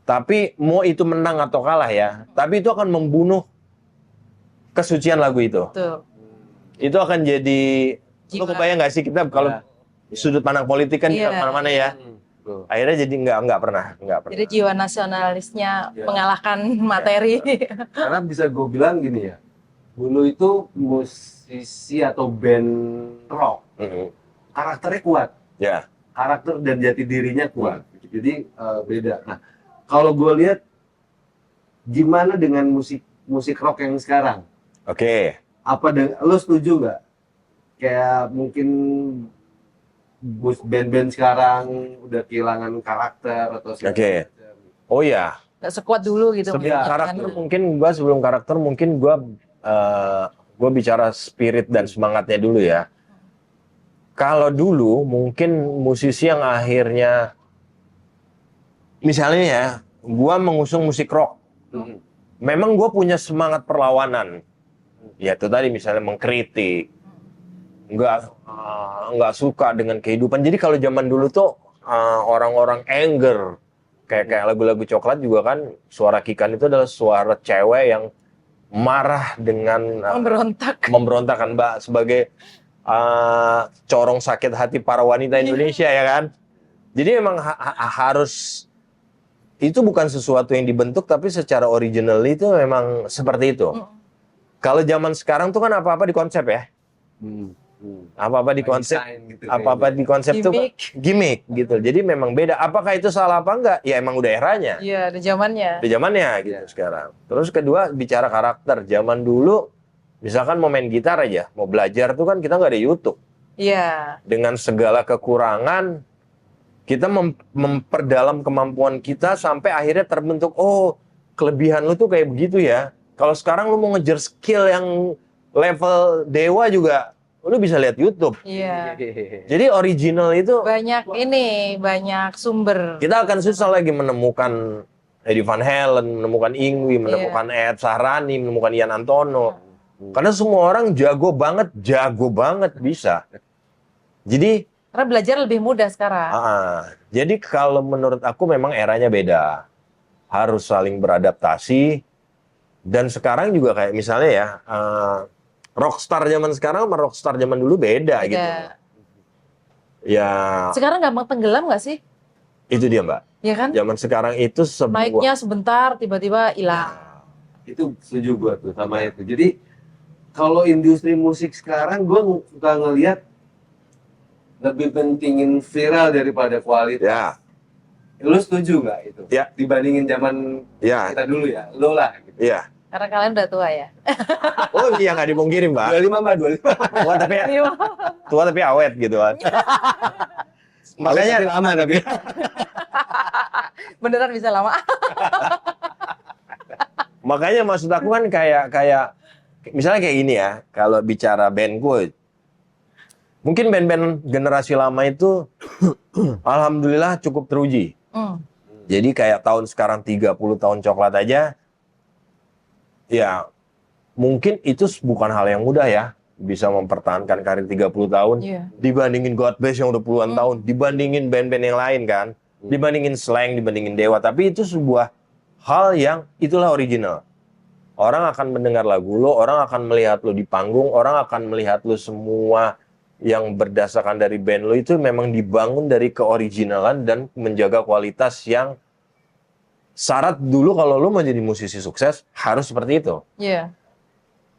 Tapi mau itu menang atau kalah ya, tapi itu akan membunuh kesucian lagu itu. Betul. Itu akan jadi, lo kebayang nggak sih kita kalau sudut pandang politik kan kita mana-mana ya. Akhirnya jadi nggak pernah. Jadi jiwa nasionalisnya mengalahkan materi. Karena bisa gue bilang gini ya, dulu itu musisi atau band rock, karakternya kuat. Ya. Karakter dan jati dirinya kuat. Jadi beda. Nah, kalau gue lihat gimana dengan musik rock yang sekarang? Oke. Lo setuju nggak? Kayak mungkin band-band sekarang udah kehilangan karakter atau Oke. Oh ya. Nggak sekuat dulu gitu. Sebelum karakter mungkin gue bicara spirit dan semangatnya dulu ya. Kalau dulu mungkin musisi yang akhirnya misalnya ya, gue mengusung musik rock. Memang gue punya semangat perlawanan. Ya itu tadi misalnya mengkritik, nggak suka dengan kehidupan. Jadi kalau zaman dulu tuh orang-orang anger, kayak lagu-lagu Coklat juga kan, suara Kikan itu adalah suara cewek yang marah dengan memberontak kan Mbak, sebagai corong sakit hati para wanita Indonesia ya kan. Jadi memang harus, itu bukan sesuatu yang dibentuk, tapi secara original itu memang seperti itu. Kalau zaman sekarang tuh kan apa-apa dikonsep ya. Apa-apa dikonsep tuh gimmick gitu. Jadi memang beda. Apakah itu salah apa enggak? Ya emang udah eranya. Iya, ada zamannya. Di zamannya gitu sekarang. Terus kedua bicara karakter. Zaman dulu misalkan mau main gitar aja, mau belajar tuh kan kita nggak ada YouTube. Iya. Dengan segala kekurangan, kita memperdalam kemampuan kita sampai akhirnya terbentuk, oh kelebihan lu tuh kayak begitu ya. Kalau sekarang lu mau ngejar skill yang level dewa juga, lu bisa lihat YouTube. Iya. Jadi original itu banyak sumber. Kita akan susah lagi menemukan Eddie Van Halen, menemukan Ingwi, menemukan Ed Sahrani, menemukan Ian Antono. Karena semua orang jago banget bisa. Jadi karena belajar lebih mudah sekarang. Jadi kalau menurut aku memang eranya beda. Harus saling beradaptasi. Dan sekarang juga kayak misalnya ya, rockstar zaman sekarang sama rockstar zaman dulu beda. Gitu. Ya. Sekarang gampang tenggelam nggak sih? Itu dia Mbak. Ya kan? Zaman sekarang itu naiknya sebentar, tiba-tiba hilang. Itu setuju gue tuh sama itu. Jadi kalau industri musik sekarang gue suka ngelihat lebih pentingin viral daripada kualitas. Ya. Lu setuju nggak itu? Ya. Dibandingin zaman kita dulu ya, lo lah. Gitu. Iya. Karena kalian udah tua ya. Oh iya, nggak dipungkiri Mbak. 25 Mbak, 25. Tua tapi awet gitu kan. Makanya Makanya lama tapi. Beneran bisa lama. makanya maksud aku kan kayak misalnya kayak gini ya, kalau bicara bandku, mungkin band-band generasi lama itu alhamdulillah cukup teruji. Jadi kayak tahun sekarang 30 tahun coklat aja, ya mungkin itu bukan hal yang mudah ya, bisa mempertahankan karir 30 tahun. Iya. Dibandingin God Bless yang udah puluhan tahun, dibandingin band-band yang lain kan, dibandingin Slank, dibandingin Dewa. Tapi itu sebuah hal yang itulah original. Orang akan mendengar lagu lo, orang akan melihat lo di panggung, orang akan melihat lo semua yang berdasarkan dari band lo itu memang dibangun dari keoriginalan dan menjaga kualitas yang syarat dulu kalau lo mau jadi musisi sukses harus seperti itu. Iya.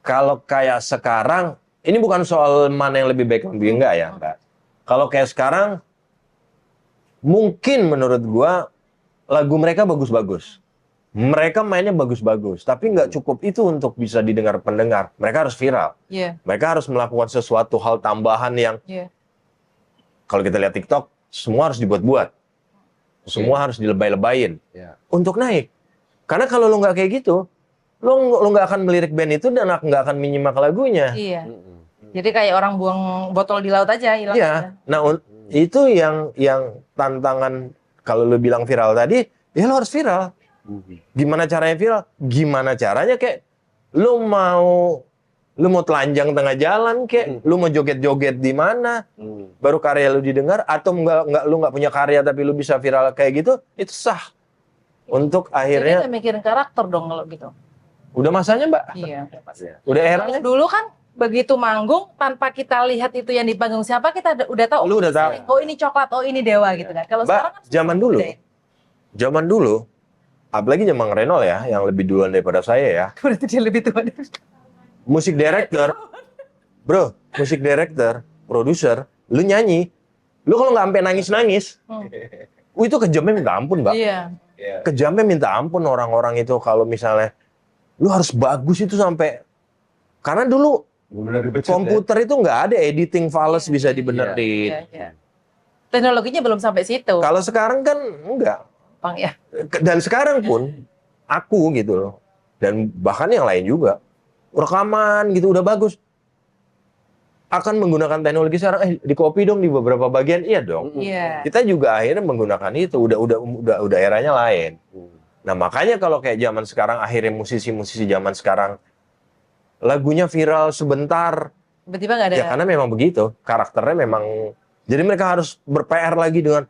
Kalau kayak sekarang, ini bukan soal mana yang lebih baik lebih enggak ya, enggak. Kalau kayak sekarang, mungkin menurut gua lagu mereka bagus-bagus. Mereka mainnya bagus-bagus, tapi nggak cukup itu untuk bisa didengar pendengar. Mereka harus viral. Iya. Mereka harus melakukan sesuatu hal tambahan yang Iya. kalau kita lihat TikTok, semua harus dibuat-buat. Semua harus dilebay-lebayin Ya. untuk naik. Karena kalau lo nggak kayak gitu, lo nggak akan melirik band itu dan nggak akan menyimak lagunya. Iya. Jadi kayak orang buang botol di laut aja, hilang aja. Iya. Nah, itu yang tantangan kalau lo bilang viral tadi, ya lo harus viral. Gimana caranya viral? Gimana caranya kayak lo mau telanjang tengah jalan kayak lo mau joget-joget di mana baru karya lo didengar, atau lo nggak punya karya tapi lo bisa viral kayak gitu, itu sah. Untuk Jadi akhirnya kita mikirin karakter dong kalau gitu. udah masanya Mbak, Iya. udah eranya. Dulu kan begitu manggung tanpa kita lihat itu yang di panggung siapa, kita udah tahu. Lu udah tahu. Oh ini coklat, oh ini dewa gitu kan. Kalau Mbak, sekarang kan zaman dulu, apalagi zaman Renol ya, yang lebih duluan daripada saya ya. berarti dia lebih tua dari Musik director, bro, musik director, produser, lu nyanyi, lu kalau nggak sampai nangis-nangis, itu kejamnya minta ampun, Mbak. Iya. Kejamnya minta ampun orang-orang itu kalau misalnya, lu harus bagus itu sampai, karena dulu komputer itu nggak ada editing fals bisa dibenerin. Iya. Teknologinya belum sampai situ. Kalau sekarang kan enggak. Bang ya. Dan sekarang pun aku gitu loh, dan bahkan yang lain juga, rekaman gitu udah bagus, akan menggunakan teknologi sekarang. Di copy dong di beberapa bagian, iya dong. Iya. Kita juga akhirnya menggunakan itu, udah eranya lain. Nah makanya kalau kayak zaman sekarang, akhirnya musisi-musisi zaman sekarang lagunya viral sebentar, Tiba-tiba nggak ada. ya karena memang begitu, karakternya memang. Jadi mereka harus ber-PR lagi dengan,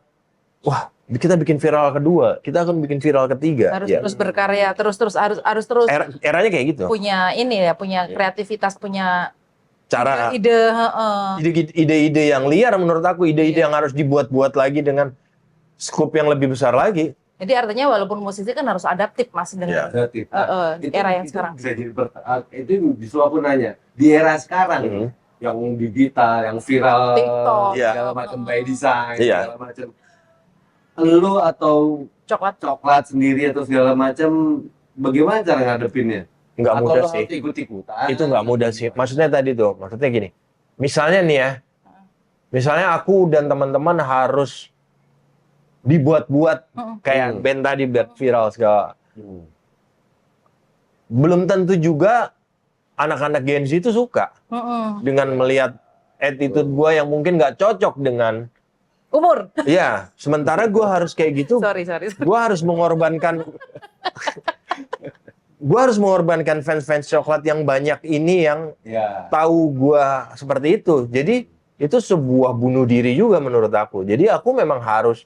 wah kita bikin viral kedua, kita akan bikin viral ketiga. Harus Ya. terus berkarya, terus harus terus Eranya kayak gitu. punya ini ya, punya kreativitas, punya Cara ide. Heeh. ide-ide yang liar menurut aku, ide-ide Iya. yang harus dibuat-buat lagi dengan skop yang lebih besar lagi. Jadi artinya walaupun musisi kan harus adaptif mas dengan di era yang sekarang. Bisa jadi itu justru aku nanya di era sekarang yang digital, yang viral, TikTok. segala macam by design, Iya. segala macam. Lu atau coklat sendiri atau segala macam, bagaimana cara ngadepinnya? Nggak Atau mudah lu sih. harus ikut-ikutan? Itu nggak mudah sih. Maksudnya tadi tuh, maksudnya gini. Misalnya nih ya, misalnya aku dan teman-teman harus dibuat-buat kayak band tadi biar viral segala. Belum tentu juga anak-anak Gen Z itu suka dengan melihat attitude gua yang mungkin nggak cocok dengan Umur. ya. Sementara gua harus kayak gitu. Sorry. Gua harus mengorbankan fans-fans coklat yang banyak ini yang Ya. tahu gua seperti itu. Jadi itu sebuah bunuh diri juga menurut aku. Jadi aku memang harus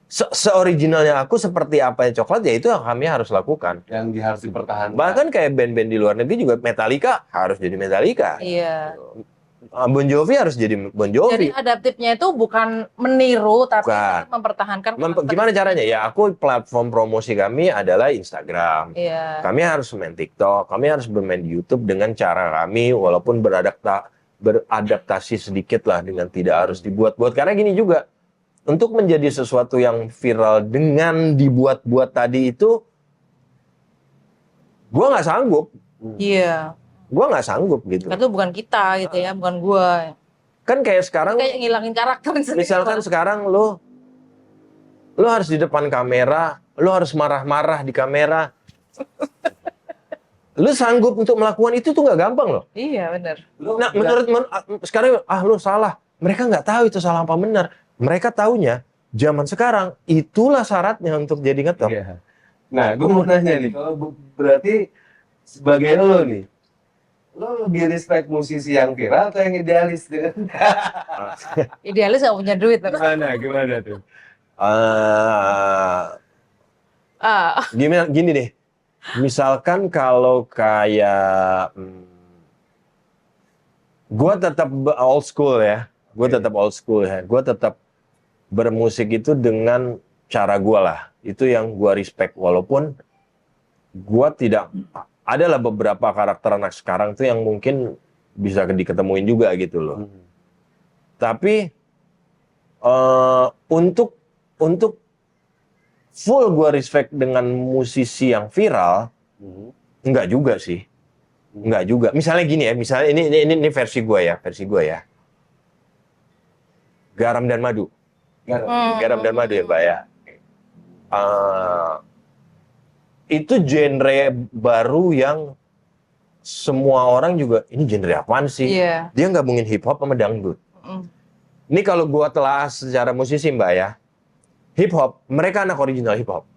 se-originalnya aku seperti apa yang coklat, ya itu yang kami harus lakukan. Yang harus dipertahankan. Bahkan kayak band-band di luar negeri juga, Metallica harus jadi Metallica. Iya. Bon Jovi harus jadi Bon Jadi Jovi. adaptifnya itu bukan meniru tapi Bukan. mempertahankan. Gimana caranya? Ya aku platform promosi kami adalah Instagram. Iya. Kami harus main TikTok, kami harus bermain di YouTube dengan cara kami, walaupun beradaptasi sedikit lah dengan tidak harus dibuat-buat. Karena gini juga, untuk menjadi sesuatu yang viral dengan dibuat-buat tadi itu Gue nggak sanggup. Iya. Gue nggak sanggup gitu. Itu bukan kita gitu ya, bukan gua. Kan kayak sekarang, Kayak ngilangin karakter sendiri. misalkan sekarang lu harus di depan kamera, lu harus marah-marah di kamera. Lu sanggup untuk melakukan itu tuh nggak gampang loh. Iya, benar. Nah, sekarang lu salah. Mereka nggak tahu itu salah apa benar. Mereka taunya zaman sekarang itulah syaratnya untuk jadi ngetop. Iya. Nah, gue mau nanya nih, kalau berarti sebagai lo nih, lo lebih respect musisi yang viral atau yang idealis dengan Idealis gak punya duit. gimana tuh? Gini deh. Misalkan kalau kayak gue tetap old school ya. Gue tetap old school ya. Gue tetap bermusik itu dengan cara gue lah. Itu yang gue respect. Walaupun gue tidak, adalah beberapa karakter anak sekarang tuh yang mungkin bisa diketemuin juga gitu loh. Tapi untuk full gue respect dengan musisi yang viral, enggak juga sih. Enggak juga. Misalnya gini ya, misalnya ini versi gue ya. Garam dan Madu. Garam dan Madu ya, Mbak ya. Itu genre baru yang semua orang juga, ini genre apaan sih? Iya. Dia gabungin hip hop sama dangdut. Ini kalau gua telah secara musisi Mbak ya, hip hop, mereka anak original hip hop.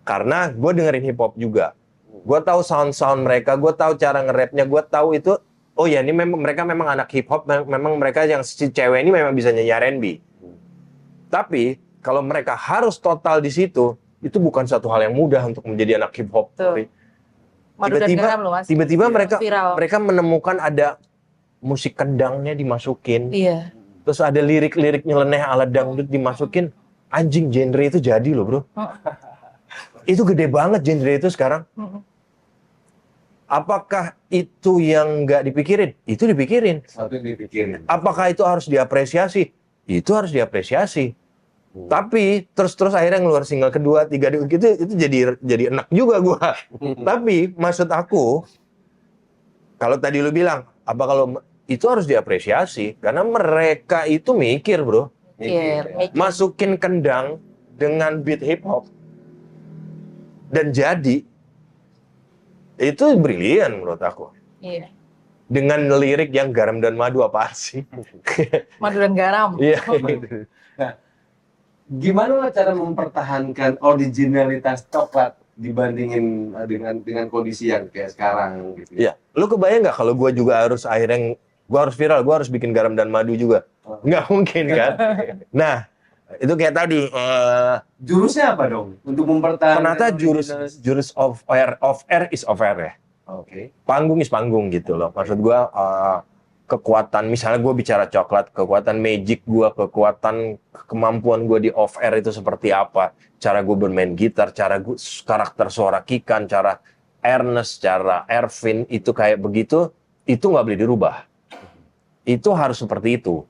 Karena gue dengerin hip hop juga. Gue tahu sound mereka, gue tahu cara nge-rapnya, gue tahu itu, oh ya ini mereka memang anak hip hop, memang mereka yang si cewek ini memang bisa nyanyi R&B. Tapi kalau mereka harus total di situ, itu bukan satu hal yang mudah untuk menjadi anak hip hop. Tiba-tiba mereka menemukan ada musik kendangnya dimasukin. Iya. Terus ada lirik-lirik nyeleneh ala dangdut dimasukin. Anjing, genre itu jadi loh bro. Itu gede banget genre itu sekarang. Apakah itu yang nggak dipikirin? Itu dipikirin. Satu yang dipikirin. Apakah itu harus diapresiasi? Itu harus diapresiasi. Tapi terus akhirnya ngeluar single kedua, tiga, itu jadi enak juga gua. Tapi maksud aku, kalau tadi lu bilang, apa kalau itu harus diapresiasi? Karena mereka itu mikir bro. Masukin kendang dengan beat hip hop dan jadi itu brilian menurut aku. Iya. Dengan lirik yang garam dan madu apa sih? Madu dan garam. Iya. Nah, gimana cara mempertahankan originalitas coklat dibandingin dengan kondisi yang kayak sekarang gitu? Iya. Lu kebayang nggak kalau gue juga harus akhirnya gue harus viral, gue harus bikin garam dan madu juga? Nggak mungkin kan? Nah, itu kayak tadi. Jurusnya apa dong untuk mempertahankan? Ternyata jurus of air is of air ya. Oke. Panggung is panggung gitu loh. Maksud gue kekuatan, misalnya gue bicara coklat, kekuatan magic gue, kekuatan kemampuan gue di off air itu seperti apa? Cara gue bermain gitar, karakter suara Kikan, cara Ernest, cara Ervin itu kayak begitu, itu nggak boleh dirubah. Itu harus seperti itu.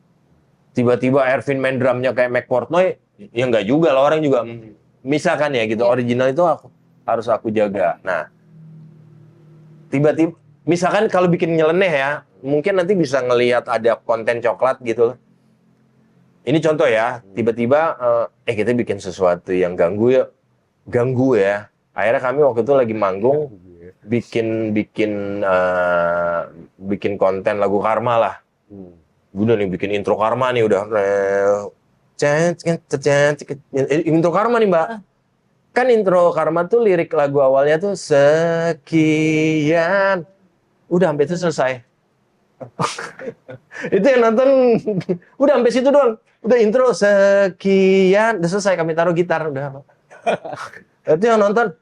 Tiba-tiba Ervin main drumnya kayak Mac Portnoy, ya nggak juga lah, orang juga misalkan ya gitu, original itu harus aku jaga. Nah, tiba-tiba, misalkan kalau bikin nyeleneh ya, mungkin nanti bisa ngelihat ada konten coklat gitu. Ini contoh ya, tiba-tiba kita bikin sesuatu yang ganggu ya. Akhirnya kami waktu itu lagi manggung, bikin konten lagu Karma lah. Udah nih bikin intro Karma nih udah. Intro Karma nih Mbak. Kan intro Karma tuh lirik lagu awalnya tuh sekian. Udah sampai itu selesai. Itu yang nonton udah sampai situ doang. Udah intro sekian, udah selesai, kami taruh gitar udah. Itu yang nonton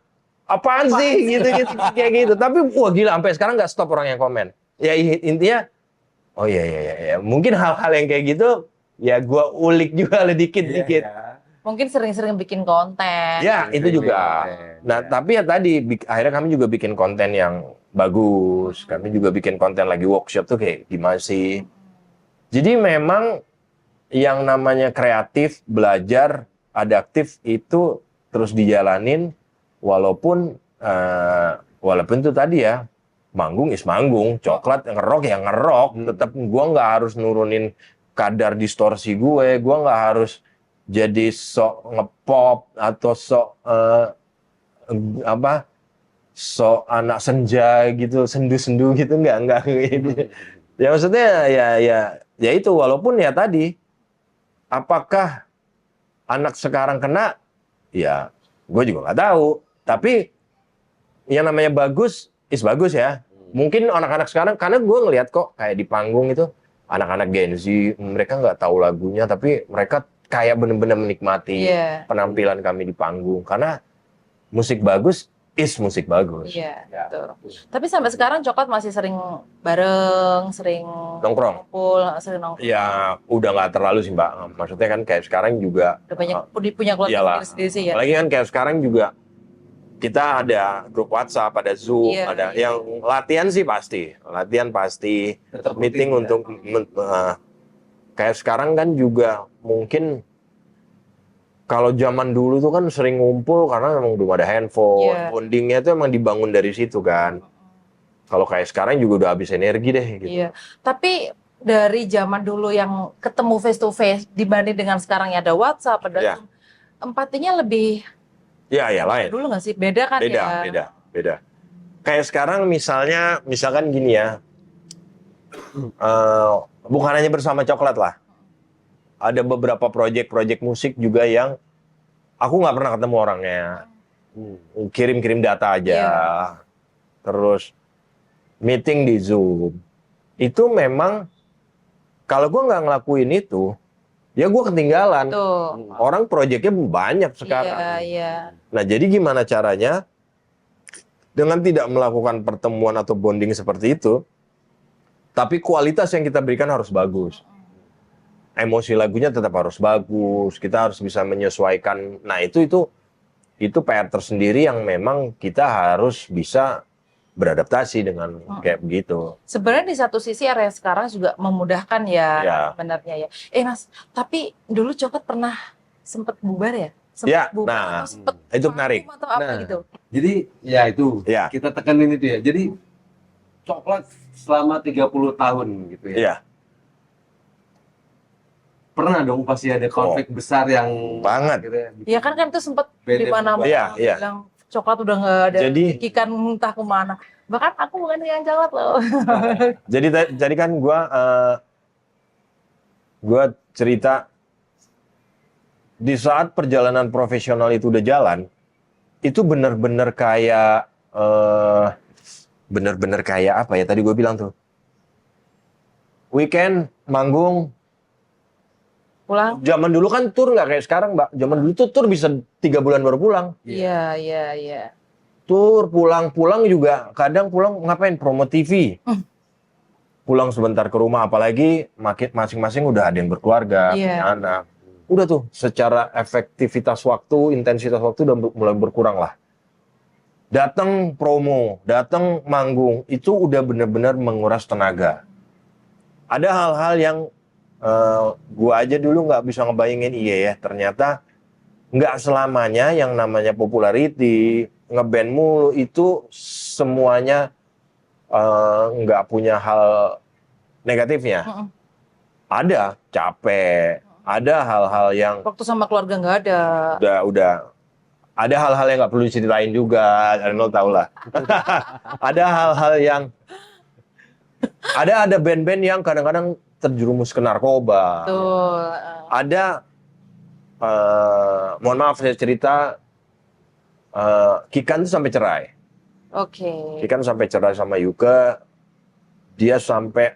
apaan sih gitu kayak gitu. Tapi wah gila sampai sekarang nggak stop orang yang komen. Ya intinya oh iya. Mungkin hal-hal yang kayak gitu ya gua ulik juga dikit-dikit. Mungkin sering-sering bikin konten. Ya, itu juga. Nah, tapi ya tadi akhirnya kami juga bikin konten yang bagus. Kami juga bikin konten lagi workshop tuh kayak gimana sih. Jadi memang yang namanya kreatif, belajar, adaptif itu terus dijalanin walaupun walaupun itu tadi ya, manggung is manggung, coklat ngerok ya ngerok, tetap gua nggak harus nurunin kadar distorsi gua nggak harus jadi sok ngepop atau sok apa, sok anak senja gitu, sendu-sendu gitu, nggak gitu. Ya maksudnya ya itu, walaupun ya tadi, apakah anak sekarang kena, ya gue juga nggak tahu. Tapi yang namanya bagus is bagus ya. Mungkin anak-anak sekarang, karena gue ngelihat kok kayak di panggung itu anak-anak Gen Z, mereka nggak tahu lagunya, tapi mereka kayak benar-benar menikmati penampilan kami di panggung. Karena musik bagus is musik bagus. Iya, Ya. betul. Tapi sampai sekarang Coklat masih sering bareng, sering Nongkrong. ngumpul, sering nongkrong. Ya udah nggak terlalu sih Mbak. Maksudnya kan kayak sekarang juga Udah banyak punya keluarga iyalah. sendiri sih ya. Apalagi kan kayak sekarang juga kita ada grup WhatsApp, ada Zoom, Iya, ada iya. yang latihan sih pasti. Latihan pasti. Tetap Meeting rutin, ya. untuk kayak sekarang kan juga mungkin kalau zaman dulu tuh kan sering ngumpul karena memang belum ada handphone. Iya. Bondingnya tuh emang dibangun dari situ kan. Kalau kayak sekarang juga udah habis energi deh gitu. Iya. Tapi dari zaman dulu yang ketemu face to face dibanding dengan sekarang yang ada WhatsApp, ada Iya. Zoom, empatinya lebih Ya lain. dulu nggak sih? Beda kan ya? Beda. Kayak sekarang misalkan gini ya, bukan hanya bersama Coklat lah. Ada beberapa proyek-proyek musik juga yang aku nggak pernah ketemu orangnya. Kirim-kirim data aja. Iya. Terus meeting di Zoom. Itu memang, kalau gue nggak ngelakuin itu, ya gue ketinggalan. Tuh. Orang proyeknya banyak sekarang. Iya, iya. Nah, jadi gimana caranya dengan tidak melakukan pertemuan atau bonding seperti itu, tapi kualitas yang kita berikan harus bagus. Emosi lagunya tetap harus bagus, kita harus bisa menyesuaikan. Nah, itu PR tersendiri yang memang kita harus bisa beradaptasi dengan kayak begitu. Sebenarnya di satu sisi area sekarang juga memudahkan ya, Ya. sebenarnya ya. Mas, tapi dulu Coklat pernah sempet bubar ya? Ya, bubar nah, atau sempet itu menarik. vakum atau apa Nah. gitu? Jadi ya itu Ya. kita tekanin itu ya. Jadi Coklat selama 30 tahun gitu ya. Iya, Pernah dong pasti ada konflik besar yang banget. akhirnya Ya kan itu sempet Beda di mana-mana Iya. bilang Coklat udah nggak ada, Jadi- ikan entah kemana. Bahkan aku bukan yang Coklat loh. Jadi kan gua cerita di saat perjalanan profesional itu udah jalan, itu bener-bener kayak apa ya tadi gue bilang tuh, weekend manggung. Pulang? Zaman dulu kan tur nggak kayak sekarang, Mbak. Zaman dulu tuh tur bisa 3 bulan baru pulang. Iya, iya, iya. Tur pulang juga kadang pulang ngapain, promo TV. Pulang sebentar ke rumah, apalagi masing-masing udah ada yang berkeluarga, Iya. punya anak. Udah tuh secara efektivitas waktu, intensitas waktu udah mulai berkurang lah. Datang promo, datang manggung, itu udah benar-benar menguras tenaga. Ada hal-hal yang gua aja dulu nggak bisa ngebayangin, iya ya, ternyata nggak selamanya yang namanya popularity, ngeband mulu itu semuanya nggak punya hal negatifnya. Ada capek, ada hal-hal yang Waktu sama keluarga nggak ada. udah ada hal-hal yang nggak perlu diceritain juga, lo tau lah. Ada hal-hal yang ada band-band yang kadang-kadang terjerumus ke narkoba. Tuh. Ada mohon maaf saya cerita, Kikan tuh sampai cerai. Oke. Kikan sampai cerai sama Yuka. Dia sampai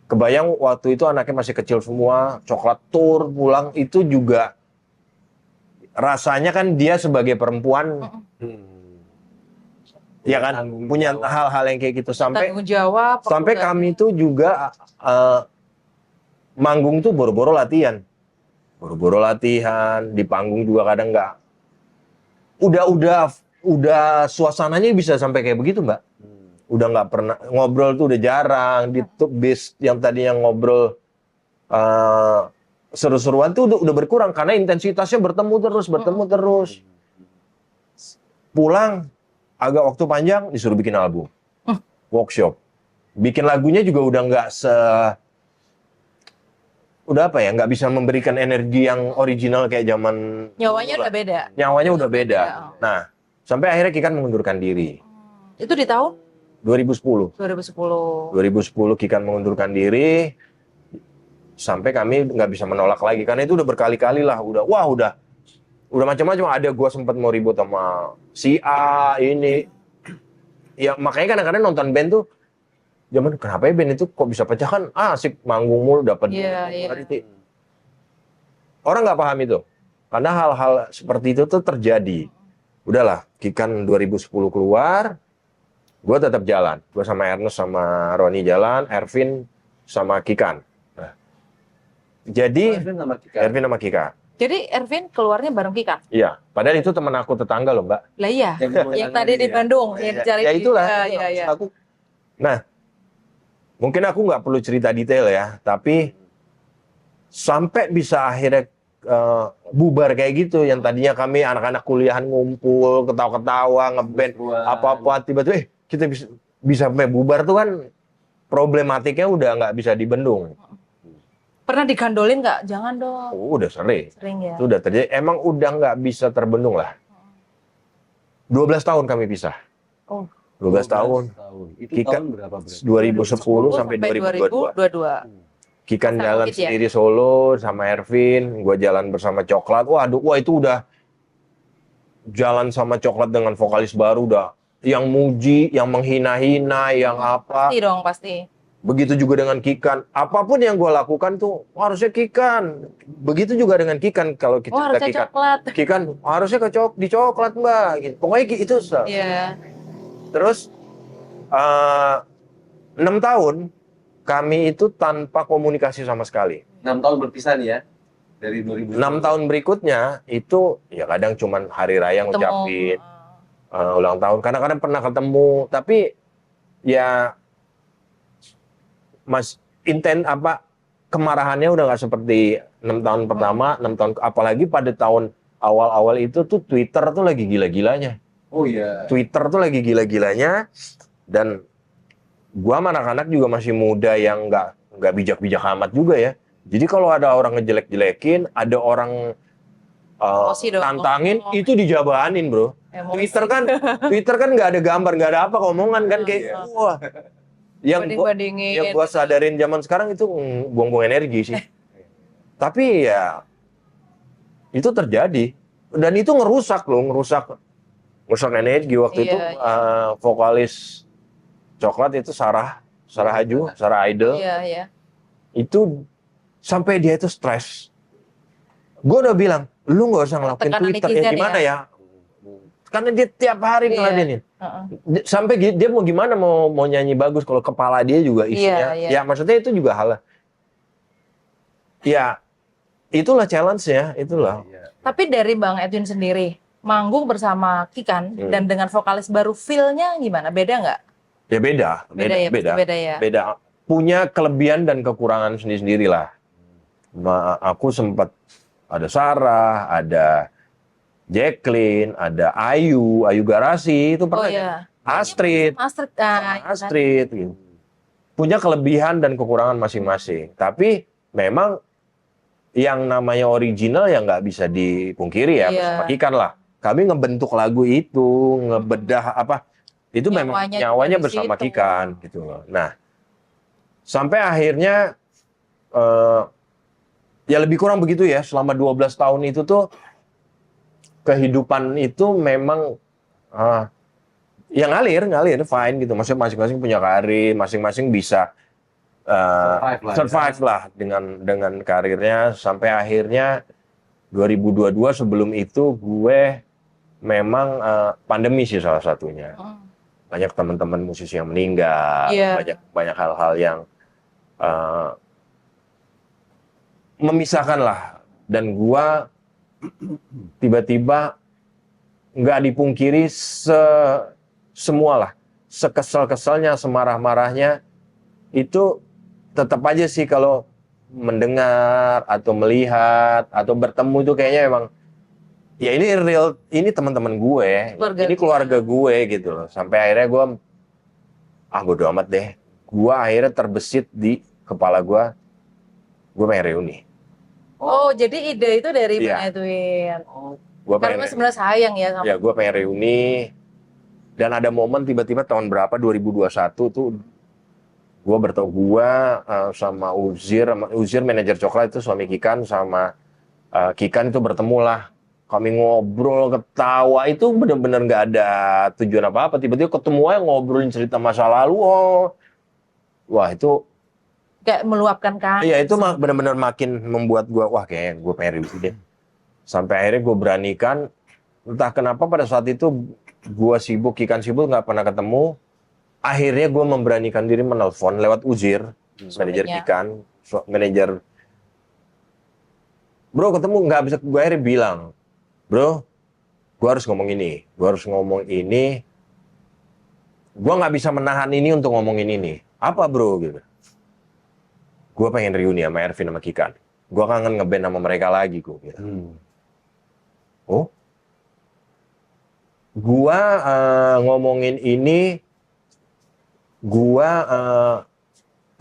kebayang waktu itu anaknya masih kecil semua, Coklat tour pulang itu juga rasanya kan dia sebagai perempuan ya kan Tanggung punya jawab. hal-hal yang kayak gitu sampai Tanggung jawab. sampai pekerjaan. kami itu juga manggung tuh boro-boro latihan. Boro-boro latihan, di panggung juga kadang nggak. Udah suasananya bisa sampai kayak begitu, Mbak. Udah nggak pernah ngobrol tuh udah jarang. Di bis yang tadinya ngobrol seru-seruan tuh udah berkurang karena intensitasnya bertemu terus. Pulang agak waktu panjang disuruh bikin album, workshop, bikin lagunya juga udah nggak udah apa ya, nggak bisa memberikan energi yang original kayak zaman Nyawanya dulu udah lah. beda. Nyawanya udah beda. Beda. Nah, sampai akhirnya Kikan mengundurkan diri. Itu di tahun 2010. 2010. 2010 Kikan mengundurkan diri, sampai kami nggak bisa menolak lagi karena itu udah berkali-kali lah, udah macam-macam. Ada gua sempat mau ribut sama si A ini. Ya makanya kadang-kadang nonton band tuh zaman kenapa ya band itu kok bisa pecah kan asik manggung mulu dapat Iya, iya. orang nggak paham itu karena hal-hal seperti itu tuh terjadi. Udahlah, Kikan 2010 keluar, gue tetap jalan, gue sama Ernest sama Roni jalan, Ervin sama Kikan. Nah, jadi Ervin sama Kika. Jadi Ervin keluarnya bareng Kika? Iya, padahal itu teman aku tetangga loh Mbak. Lah iya, yang tadi di Bandung, yang dicari. Ya itulah. Iya. Aku. Nah, mungkin aku nggak perlu cerita detail ya, tapi sampai bisa akhirnya bubar kayak gitu, yang tadinya kami anak-anak kuliahan ngumpul, ketawa-ketawa, ngeband, apa-apa, tiba-tiba kita bisa sampai bubar tuh kan problematiknya udah nggak bisa dibendung. Pernah digandolin nggak? Jangan dong. Udah sering. Sering ya. Itu udah terjadi, emang udah nggak bisa terbendung lah. 12 tahun kami pisah. Oh. 12 tahun. Itu Kikan tahun berapa berarti? 2010 sampai 2022. Kikan Sama jalan Bukit ya? sendiri solo sama Ervin, gue jalan bersama Coklat. Wah itu udah jalan sama Coklat dengan vokalis baru udah yang muji, yang menghina-hina, yang apa. Pasti dong, pasti. Begitu juga dengan Kikan. Apapun yang gue lakukan tuh harusnya Kikan. Begitu juga dengan Kikan kalau kita Harusnya Kikan. Coklat. Kikan harusnya di Coklat Mbak. Gitu. Pokoknya itu. Iya. Terus 6 tahun kami itu tanpa komunikasi sama sekali. 6 tahun berpisah nih ya. Dari 2000. 6 tahun berikutnya itu ya kadang cuman hari raya Ketemu. ngucapin ulang tahun. Kadang-kadang pernah ketemu, tapi ya kemarahannya udah nggak seperti 6 tahun pertama, 6 tahun apalagi pada tahun awal-awal itu tuh Twitter tuh lagi gila-gilanya. Oh iya. Twitter tuh lagi gila-gilanya dan gua sama anak-anak juga masih muda yang nggak bijak-bijak amat juga ya. Jadi kalau ada orang ngejelek-jelekin, ada orang Emosi dong. tantangin, itu dijabanin bro. Emosi. Twitter kan nggak ada gambar, nggak ada apa omongan kan kayak wah. Yang Banding-bandingin. gua sadarin zaman sekarang itu buang-buang energi sih. Tapi ya itu terjadi dan itu ngerusak energi waktu itu. Vokalis Coklat itu Sarah Idol. Iya. Itu sampai dia itu stres. Gue udah bilang, lu nggak usah ngelakuin Tekanan Twitter ya netizen gimana ya? ya? Karena dia tiap hari ngeladenin. Heeh. Sampai dia mau gimana mau nyanyi bagus kalau kepala dia juga isinya. Iya. Ya maksudnya itu juga hal. Ya itulah challenge-nya, itulah. Tapi dari Bang Edwin sendiri, manggung bersama Kikan dan dengan vokalis baru, feel-nya gimana? Beda nggak? Ya beda. Beda ya. Beda. Punya kelebihan dan kekurangan sendiri-sendiri lah. Aku sempat ada Sarah, ada Jacqueline, ada Ayu Garasi itu pernah. Oh iya. Astrid. Astrid gitu. Punya kelebihan dan kekurangan masing-masing. Tapi memang yang namanya original ya nggak bisa dipungkiri ya, bersama Kikan lah. Kami ngebentuk lagu itu, ngebedah apa, itu memang nyawanya bersama Kikan gitu loh. Nah, sampai akhirnya ya lebih kurang begitu ya, selama 12 tahun itu tuh kehidupan itu memang ya ngalir fine gitu. Maksudnya masing-masing punya karir, masing-masing bisa survive lah dengan karirnya sampai akhirnya 2022. Sebelum itu gue memang pandemi sih salah satunya. Banyak teman-teman musisi yang meninggal, banyak hal-hal yang memisahkan lah. Dan gue tiba-tiba nggak dipungkiri semualah, sekesal-kesalnya, semarah-marahnya itu tetap aja sih kalau mendengar atau melihat atau bertemu itu kayaknya emang ya ini real, ini teman-teman gue, ini keluarga gue gitu loh. Sampai akhirnya gue, bodo amat deh. Gue akhirnya terbesit di kepala gue pengen reuni. Oh, jadi ide itu dari Iya. Bang Edwin. Gue Karena pengen, sebenarnya sayang ya sama. ya gue pengen reuni. Dan ada momen tiba-tiba tahun berapa 2021 tuh gue bertemu sama Uzir manajer coklat itu suami Kikan sama Kikan itu bertemu lah. Kami ngobrol, ketawa, itu bener-bener nggak ada tujuan apa-apa. Tiba-tiba ketemu aja ngobrolin cerita masa lalu. Oh, wah itu, Kayak meluapkan kangen. iya itu bener-bener makin membuat gue, wah kayaknya gue pengen review deh. Sampai akhirnya gue beranikan, entah kenapa pada saat itu gue sibuk, Kikan sibuk, nggak pernah ketemu. Akhirnya gue memberanikan diri menelpon lewat Uzir, manajer Kikan, manajer. Bro ketemu nggak bisa, gue akhirnya bilang, bro, gue harus ngomong ini, gue nggak bisa menahan ini untuk ngomongin ini. Apa bro gitu? Gue pengen reuni sama Ervin sama Kikan. Gue kangen ngeband sama mereka lagi gue. Gitu. Oh, gue ngomongin ini, gue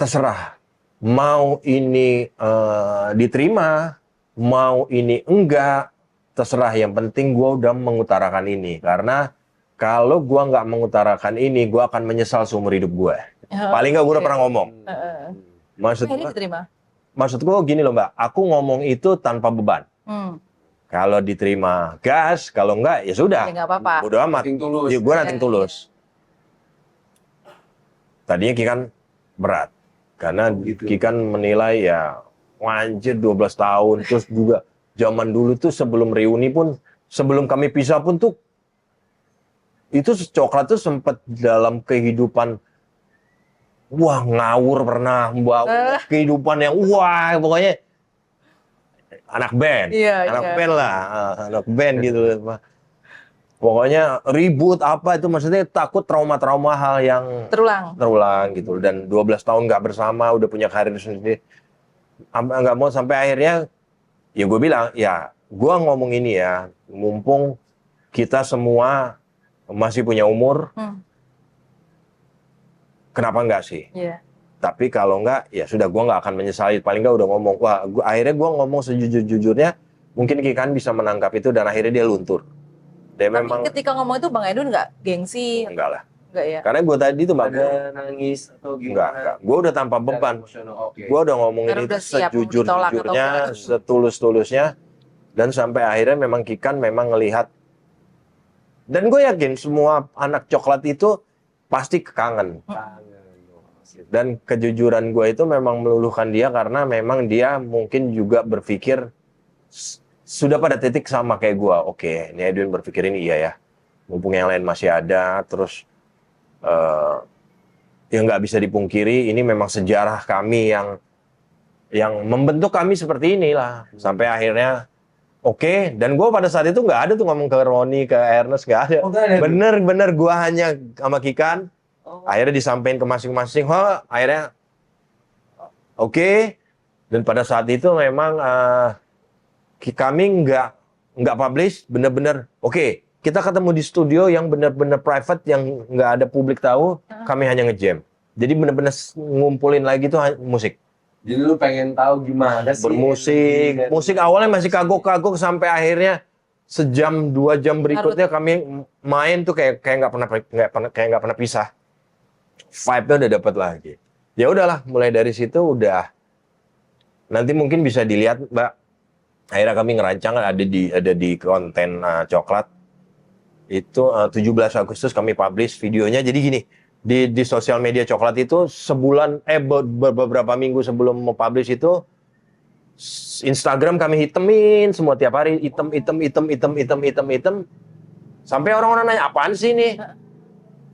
terserah. Mau ini diterima, mau ini enggak, terserah. Yang penting gue udah mengutarakan ini. Karena kalau gue nggak mengutarakan ini, gue akan menyesal seumur hidup gue. Paling nggak gue udah pernah ngomong. Maksud gue gini loh Mbak, aku ngomong itu tanpa beban. Kalau diterima gas, kalau enggak ya sudah. Ya nggak apa-apa. Bodo amat. Ya, gue nating tulus. Tadinya Kikan berat. Karena Kikan menilai ya, anjir 12 tahun. Terus juga zaman dulu tuh sebelum reuni pun, sebelum kami pisah pun tuh, itu coklat tuh sempat dalam kehidupan, wah ngawur pernah, kehidupan yang wah pokoknya anak band, band lah, anak band gitu. Pokoknya ribut apa itu, maksudnya takut trauma-trauma hal yang terulang gitu. Dan 12 tahun nggak bersama, udah punya karir sendiri, nggak mau. Sampai akhirnya ya gue bilang, ya gue ngomong ini ya, mumpung kita semua masih punya umur, kenapa enggak sih? Tapi kalau enggak, ya sudah, gue nggak akan menyesali. Paling nggak udah ngomong. Wah, akhirnya gue ngomong sejujur-jujurnya. Mungkin Kikan bisa menangkap itu dan akhirnya dia luntur. Tapi memang, ketika ngomong itu Bang Edwin nggak gengsi? Enggak lah. Enggak ya? Karena gue tadi tuh ada nangis atau gimana? Enggak. Gue udah tanpa beban. Gue udah ngomongin itu sejujur-jujurnya, setulus-tulusnya. Dan sampai akhirnya memang Kikan memang ngelihat. Dan gue yakin semua anak coklat itu pasti kangen. Dan kejujuran gue itu memang meluluhkan dia karena memang dia mungkin juga berpikir sudah pada titik sama kayak gue. Oke, ini Edwin berpikir ini iya ya. Mumpung yang lain masih ada, terus yang nggak bisa dipungkiri ini memang sejarah kami yang membentuk kami seperti inilah. Sampai akhirnya oke. Dan gue pada saat itu nggak ada tuh ngomong ke Roni, ke Ernest, nggak ada. Bener-bener gue hanya sama Kikan. Akhirnya disampaikan ke masing-masing, akhirnya oke. Dan pada saat itu memang kami nggak publish, bener-bener oke. Kita ketemu di studio yang bener-bener private, yang nggak ada publik tahu. Kami hanya ngejam. Jadi bener-bener ngumpulin lagi tuh musik. Jadi lu pengen tahu gimana sih bermusik, musik awalnya masih kagok-kagok sampai akhirnya sejam 2 jam berikutnya kami main tuh kayak nggak pernah pisah. Vibe-nya udah dapet lagi. Ya udahlah, mulai dari situ udah. Nanti mungkin bisa dilihat, Mbak. Akhirnya kami ngerancang ada di konten coklat. Itu 17 Agustus kami publish videonya. Jadi gini, di sosial media coklat itu sebulan beberapa minggu sebelum mau publish itu Instagram kami hitemin semua tiap hari, hitam sampai orang-orang nanya apaan sih ini.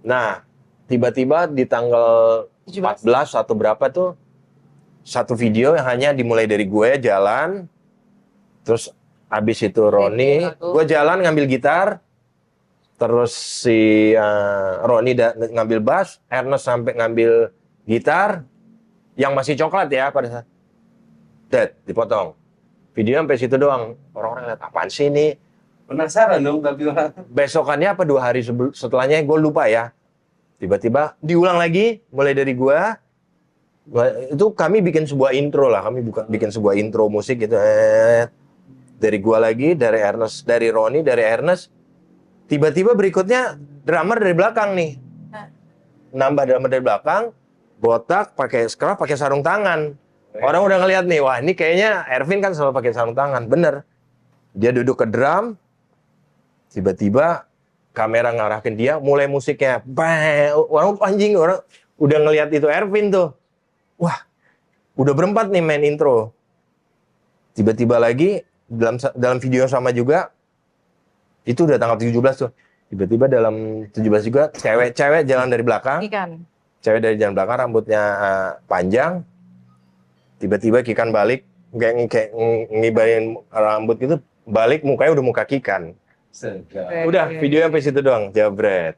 Nah, tiba-tiba di tanggal 14 atau berapa tuh satu video yang hanya dimulai dari gue jalan, terus abis itu Roni, gue jalan ngambil gitar, terus si Roni ngambil bass, Ernest sampai ngambil gitar, yang masih coklat ya pada saat, dipotong. Video sampai situ doang. Orang-orang lihat apaan sih ini? Penasaran dong tapi orang. Besokannya apa 2 hari setelahnya gue lupa ya. Tiba-tiba diulang lagi, mulai dari gue. Itu kami bikin sebuah intro lah, bikin sebuah intro musik gitu. Dari gue lagi, dari Ernest, dari Roni, dari Ernest. Tiba-tiba berikutnya drummer dari belakang nih. Nambah drummer dari belakang, botak, pakai scarf, pakai sarung tangan. Orang udah ngeliat nih, wah ini kayaknya Ervin kan selalu pakai sarung tangan. Bener. Dia duduk ke drum, tiba-tiba kamera ngarahkin dia, mulai musiknya. Orang anjing, orang udah ngeliat itu Ervin tuh. Wah, udah berempat nih main intro. Tiba-tiba lagi, dalam video yang sama juga, itu udah tanggal 17 tuh. Tiba-tiba dalam 17 juga, cewek jalan dari belakang. Kikan. Cewek dari jalan belakang, rambutnya panjang. Tiba-tiba Kikan balik, kayak ngibarin rambut gitu, balik mukanya udah muka Kikan. Udah, videonya sampai situ doang, jabret.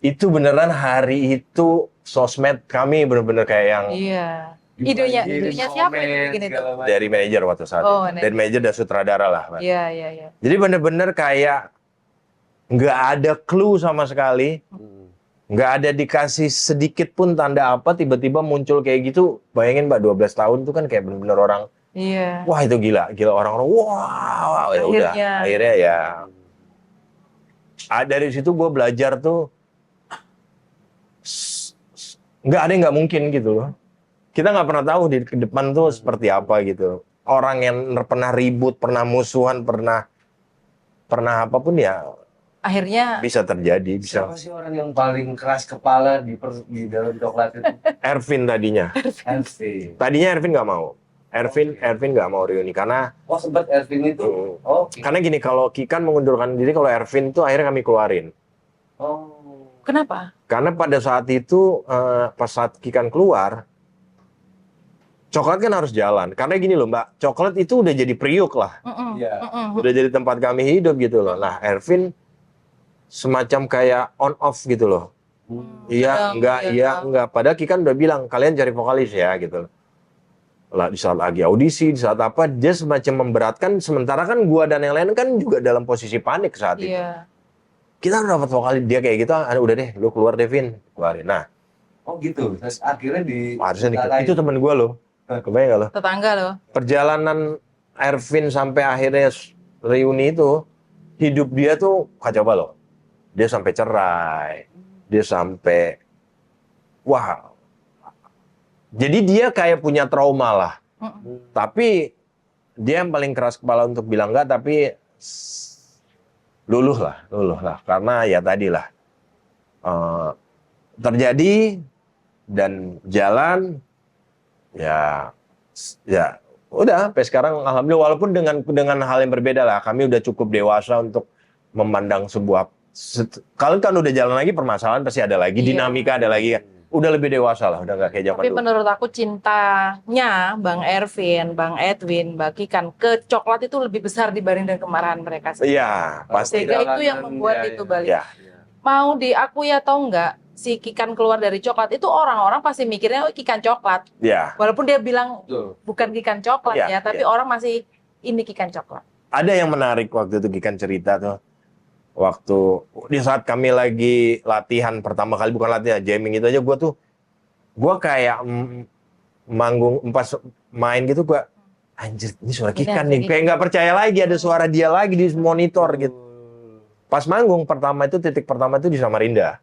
Itu beneran hari itu sosmed kami bener-bener kayak yang Iya. Idenya siapa yang bikin itu? dari manajer waktu saat Oh, itu. Dari manajer dan sutradara lah. Pak. Iya. Jadi bener-bener kayak nggak ada clue sama sekali. Nggak ada dikasih sedikit pun tanda apa, tiba-tiba muncul kayak gitu. Bayangin Mbak, 12 tahun tuh kan kayak bener-bener orang, Iya. wah itu gila orang-orang, wah ya udah. Akhirnya ya, dari situ gue belajar tuh, nggak ada yang nggak mungkin gitu loh. Kita nggak pernah tahu di depan tuh seperti apa gitu. Orang yang pernah ribut, pernah musuhan, pernah apapun ya Akhirnya bisa terjadi. Siapa sih orang yang paling keras kepala di dalam coklat itu? Ervin tadinya. Ervin. Tadinya Ervin nggak mau. Ervin nggak mau reuni karena Oh sempat Ervin itu. Oh. karena gini, kalau Kikan mengundurkan diri, kalau Ervin itu akhirnya kami keluarin. Oh. kenapa? Karena pada saat itu pas saat Kikan keluar, coklat kan harus jalan. Karena gini loh Mbak, coklat itu udah jadi priuk lah. Iya. Udah jadi tempat kami hidup gitu loh. Nah, Ervin semacam kayak on off gitu loh. Iya, enggak. Padahal Kikan udah bilang, kalian cari vokalis ya gitu. Lah di saat lagi audisi, di saat apa, dia semacam memberatkan. Sementara kan gua dan yang lain kan juga dalam posisi panik saat itu. Iya. Kita udah dapat vokalis, dia kayak gitu, udah deh, lu keluar Devin, keluarin. Nah, Oh gitu. Terus akhirnya harusnya itu temen gua loh. Kebayang gak lo? Tetangga loh. Perjalanan Ervin sampai akhirnya reuni itu, hidup dia tuh kacau balau. Dia sampai cerai, dia sampai, wah. Jadi dia kayak punya trauma lah. Tapi dia yang paling keras kepala untuk bilang enggak, tapi luluh lah. Karena ya tadi lah, terjadi dan jalan, ya udah sampai sekarang alhamdulillah, walaupun dengan hal yang berbeda lah, kami udah cukup dewasa untuk memandang sebuah, kalau kan udah jalan lagi permasalahan pasti ada lagi, dinamika ada lagi kan, udah lebih dewasa lah, udah nggak kayak zaman Tapi dulu. menurut aku cintanya Bang Ervin, Bang Edwin, Mbak Kikan ke coklat itu lebih besar dibanding dengan kemarahan mereka sendiri. Iya pasti. Sehingga itu yang membuat itu balik. Ya. Mau diakui atau enggak, si Kikan keluar dari coklat itu orang-orang pasti mikirnya oh, Kikan coklat. Ya. Walaupun dia bilang Betul. bukan Kikan coklat Ya, ya, tapi orang masih ini Kikan coklat. Ada yang menarik waktu itu Kikan cerita tuh. Waktu di saat kami lagi latihan pertama kali, bukan latihan, jamming itu aja, gue kayak manggung pas main gitu, gue anjir ini suara Kikan nih, kayak nggak percaya lagi ada suara dia lagi di monitor gitu. Pas manggung pertama itu, titik pertama itu di Samarinda.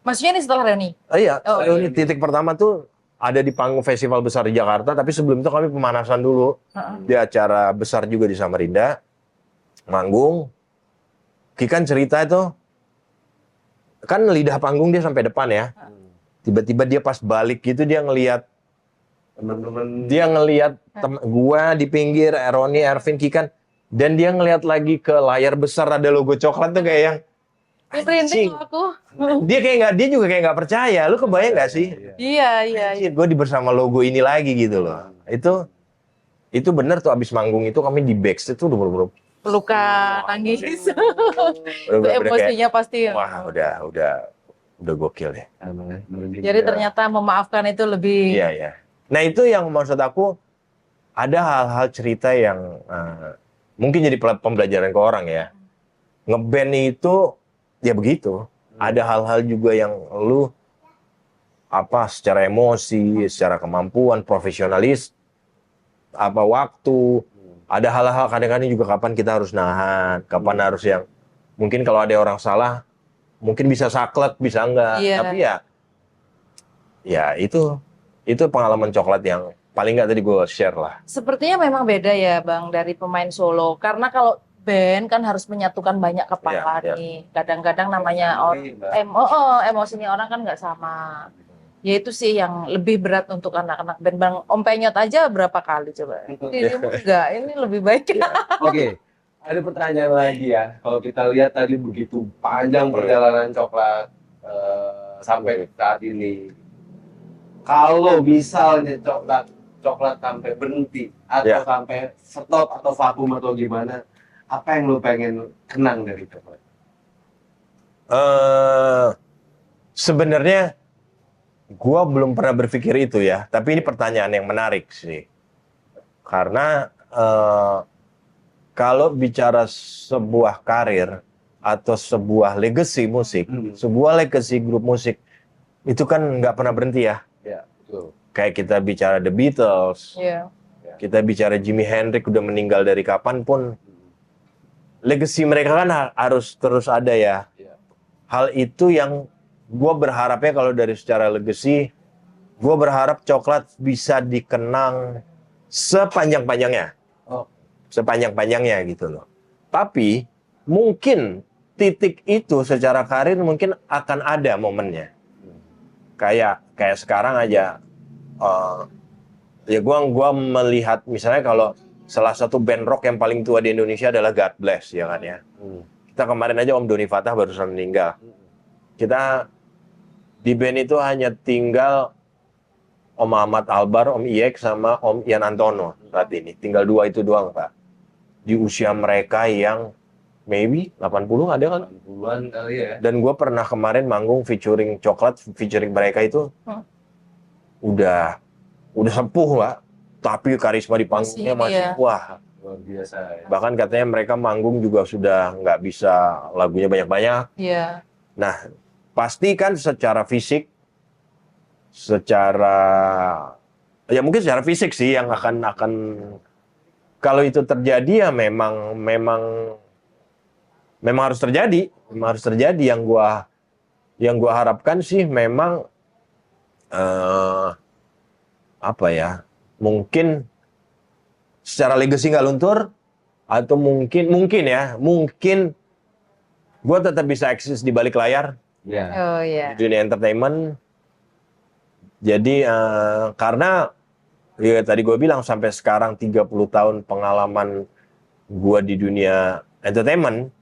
Maksudnya ini setelah reuni? Iya, Oh, ini titik pertama tuh ada di panggung festival besar di Jakarta, tapi sebelum itu kami pemanasan dulu di acara besar juga di Samarinda, manggung. Kikan cerita itu, kan lidah panggung dia sampai depan ya. Tiba-tiba dia pas balik gitu, dia ngelihat Teman-teman. dia ngelihat gua di pinggir, Roni, Ervin, Kikan, dan dia ngelihat lagi ke layar besar ada logo coklat tuh kayak yang Merinding aku. dia juga kayak nggak percaya. Lu kebayang nggak sih? Iya. Gue bersama logo ini lagi gitu loh. Itu bener tuh, abis manggung itu kami di backstage tuh udah Pelukan, nangis. Itu bener-bener emosinya kayak, pasti. wah udah gokil ya. Jadi ternyata memaafkan itu lebih. Iya. Nah itu yang maksud aku, ada hal-hal cerita yang mungkin jadi pembelajaran ke orang ya. Ngeband itu ya begitu. Ada hal-hal juga yang lu secara emosi, secara kemampuan, profesionalis, waktu. Ada hal-hal kadang-kadang juga kapan kita harus nahan, kapan harus yang mungkin kalau ada orang salah, mungkin bisa saklek, bisa enggak. Iya. Tapi ya itu pengalaman coklat yang paling nggak tadi gue share lah. Sepertinya memang beda ya Bang dari pemain solo. Karena kalau band kan harus menyatukan banyak kepala Iya, iya. nih. Kadang-kadang namanya emosinya orang kan nggak sama. Ya itu sih yang lebih berat untuk anak-anak band. Bang Om Penyot aja berapa kali coba? Dirimu enggak, ini lebih baik. Oke, ada pertanyaan lagi ya. Kalau kita lihat tadi begitu panjang perjalanan coklat sampai saat ini. Kalau misalnya coklat sampai berhenti atau Ya. sampai stop atau vakum atau gimana, apa yang lu pengen kenang dari coklat? Sebenarnya gua belum pernah berpikir itu ya, tapi ini pertanyaan yang menarik sih. Karena kalau bicara sebuah karir atau sebuah legacy musik, sebuah legacy grup musik itu kan nggak pernah berhenti ya. Ya, betul. Kayak kita bicara The Beatles, Iya. kita bicara Jimi Hendrix udah meninggal dari kapan pun, legacy mereka kan harus terus ada ya. Ya. Hal itu yang gue berharapnya kalau dari secara legacy, gue berharap coklat bisa dikenang sepanjang-panjangnya. Oh. Sepanjang-panjangnya gitu loh. Tapi mungkin titik itu secara karir mungkin akan ada momennya. Kayak sekarang aja, ya gua melihat misalnya kalau salah satu band rock yang paling tua di Indonesia adalah God Bless, ya kan ya. Kita kemarin aja Om Doni Fatah barusan meninggal. Kita di band itu hanya tinggal Om Ahmad Albar, Om Iyek, sama Om Ian Antono saat ini. Tinggal dua itu doang, Pak. Di usia mereka yang maybe 80 ada kan? 80-an kali ya. Dan gue pernah kemarin manggung featuring coklat, featuring mereka itu udah sepuh, Pak. Tapi karisma di panggungnya masih iya. wah. Luar biasa ya. Bahkan katanya mereka manggung juga sudah nggak bisa lagunya banyak-banyak. Iya. Nah, pasti kan secara fisik, ya mungkin secara fisik sih yang akan kalau itu terjadi ya memang harus terjadi, yang gua harapkan sih memang mungkin secara legacy nggak luntur atau mungkin gua tetap bisa eksis di balik layar. Ya. Oh iya. Di dunia entertainment. Jadi karena ya tadi gue bilang sampai sekarang 30 tahun pengalaman gue di dunia entertainment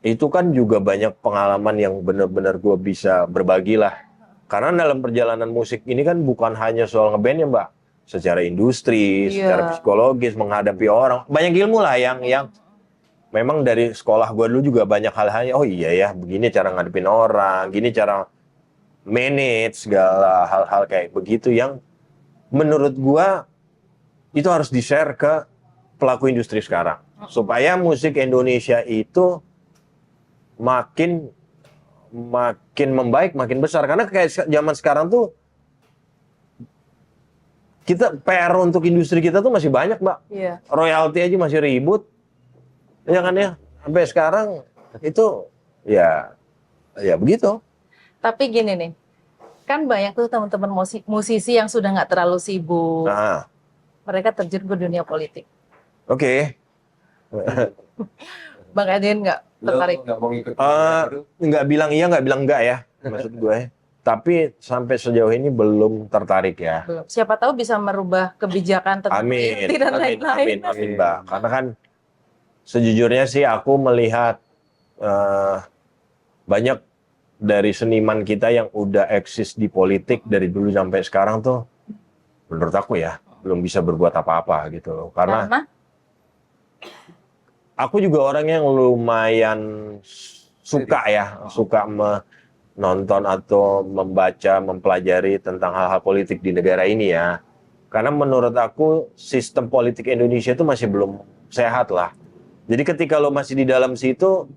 itu kan juga banyak pengalaman yang benar-benar gue bisa berbagi lah. Karena dalam perjalanan musik ini kan bukan hanya soal ngeband ya Mbak, secara industri, secara psikologis menghadapi orang, banyak ilmu lah yang memang dari sekolah gue dulu juga banyak hal-hal, oh iya ya, begini cara ngadepin orang, gini cara manage segala hal-hal kayak begitu yang menurut gue itu harus di-share ke pelaku industri sekarang. Supaya musik Indonesia itu makin membaik, makin besar. Karena kayak zaman sekarang tuh, kita PR untuk industri kita tuh masih banyak, Mbak. Iya. Royalti aja masih ribut. Ya kan ya? Sampai sekarang itu ya begitu. Tapi gini nih, kan banyak tuh teman-teman musisi yang sudah nggak terlalu sibuk. Nah, Mereka terjun ke dunia politik. oke. Bang Edwin nggak tertarik? Nggak mau ngikut Nggak bilang iya, nggak bilang enggak ya, maksud gue. Tapi sampai sejauh ini belum tertarik ya. Belum. Siapa tahu bisa merubah kebijakan tentang Amin, royalti dan lain-lain. amin, Mbak. Karena kan sejujurnya sih aku melihat banyak dari seniman kita yang udah eksis di politik dari dulu sampai sekarang tuh, menurut aku ya, belum bisa berbuat apa-apa gitu loh. Karena aku juga orang yang lumayan suka menonton atau membaca, mempelajari tentang hal-hal politik di negara ini ya. Karena menurut aku sistem politik Indonesia itu masih belum sehat lah. Jadi ketika lo masih di dalam situ,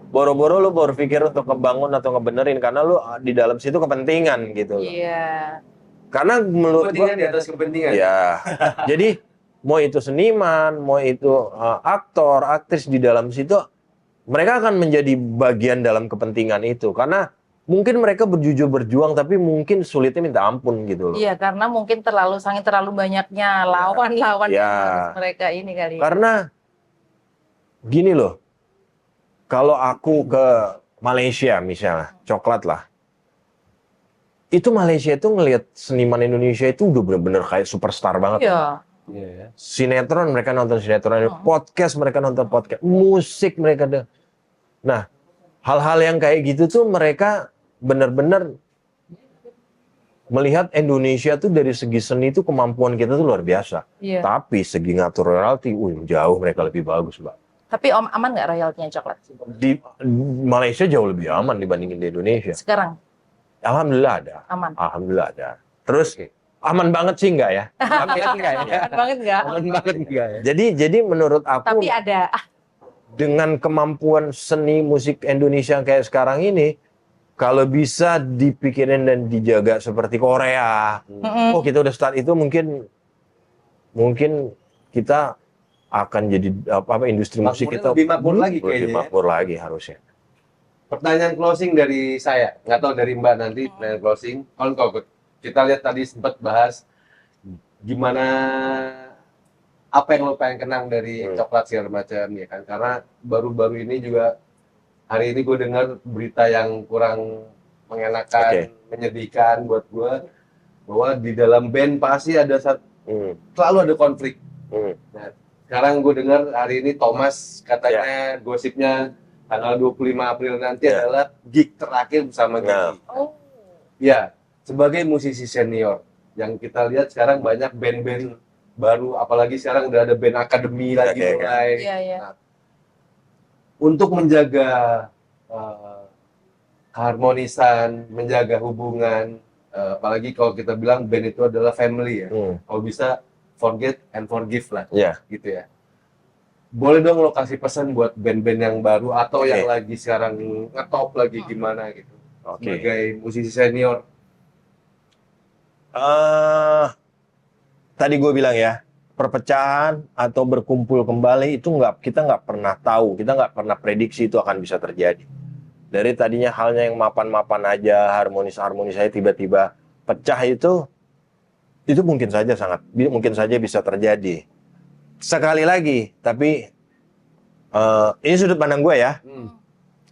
boro-boro lo berpikir untuk ngebangun atau ngebenerin karena lo di dalam situ kepentingan gitu loh. Iya. Karena menurut Kepentingan di atas kepentingan. ya, jadi mau itu seniman, mau itu aktor, aktris di dalam situ, mereka akan menjadi bagian dalam kepentingan itu. Karena mungkin mereka berjujur berjuang, tapi mungkin sulitnya minta ampun gitu loh. Iya, karena mungkin terlalu banyaknya lawan-lawan Ya. yang harus mereka ini kali. Karena gini loh, kalau aku ke Malaysia misalnya, coklat lah. Itu Malaysia itu ngelihat seniman Indonesia itu udah bener-bener kayak superstar banget. Iya. Iya ya. Sinetron mereka nonton sinetron, podcast mereka nonton podcast, musik mereka ada. Nah, hal-hal yang kayak gitu tuh mereka bener-bener melihat Indonesia tuh dari segi seni itu kemampuan kita tuh luar biasa. Iya. Tapi segi ngatur royalti, jauh mereka lebih bagus, Mbak. Tapi Om aman nggak royaltinya coklat? Di Malaysia jauh lebih aman dibandingin di Indonesia. Sekarang Alhamdulillah ada. aman. Alhamdulillah ada. Terus aman banget sih enggak ya? Aman enggak ya? Aman banget nggak? Aman banget enggak ya? Jadi menurut aku Tapi ada. dengan kemampuan seni musik Indonesia kayak sekarang ini, kalau bisa dipikirin dan dijaga seperti Korea, oh kita udah start itu mungkin kita akan jadi apa industri musik Makmurnya kita lebih makmur lagi lebih kayaknya ya. makmur lagi harusnya. Pertanyaan closing dari saya, nggak tahu dari Mbak nanti pertanyaan closing. Kalau kita lihat tadi sempat bahas gimana apa yang lo pengen kenang dari coklat segala macam ya kan, karena baru-baru ini juga hari ini gue dengar berita yang kurang mengenakan, menyedihkan buat gue, bahwa di dalam band pasti ada selalu ada konflik. Nah, sekarang gue dengar hari ini Thomas katanya gosipnya tanggal 25 April nanti adalah gig terakhir bersama Gigi. Oh. Ya, sebagai musisi senior yang kita lihat sekarang banyak band-band baru, apalagi sekarang udah ada band akademi lagi mulai. Iya, iya. Nah, untuk menjaga keharmonisan, menjaga hubungan, apalagi kalau kita bilang band itu adalah family ya. Kalau bisa forget and forgive lah, gitu ya. Boleh dong lo kasih pesan buat band-band yang baru atau yang lagi sekarang ngetop lagi gimana gitu, sebagai musisi senior. Tadi gue bilang ya, perpecahan atau berkumpul kembali itu kita nggak pernah tahu, kita nggak pernah prediksi itu akan bisa terjadi. Dari tadinya halnya yang mapan-mapan aja, harmonis-harmonis saya tiba-tiba pecah itu mungkin saja bisa terjadi. Sekali lagi, tapi ini sudut pandang gue ya,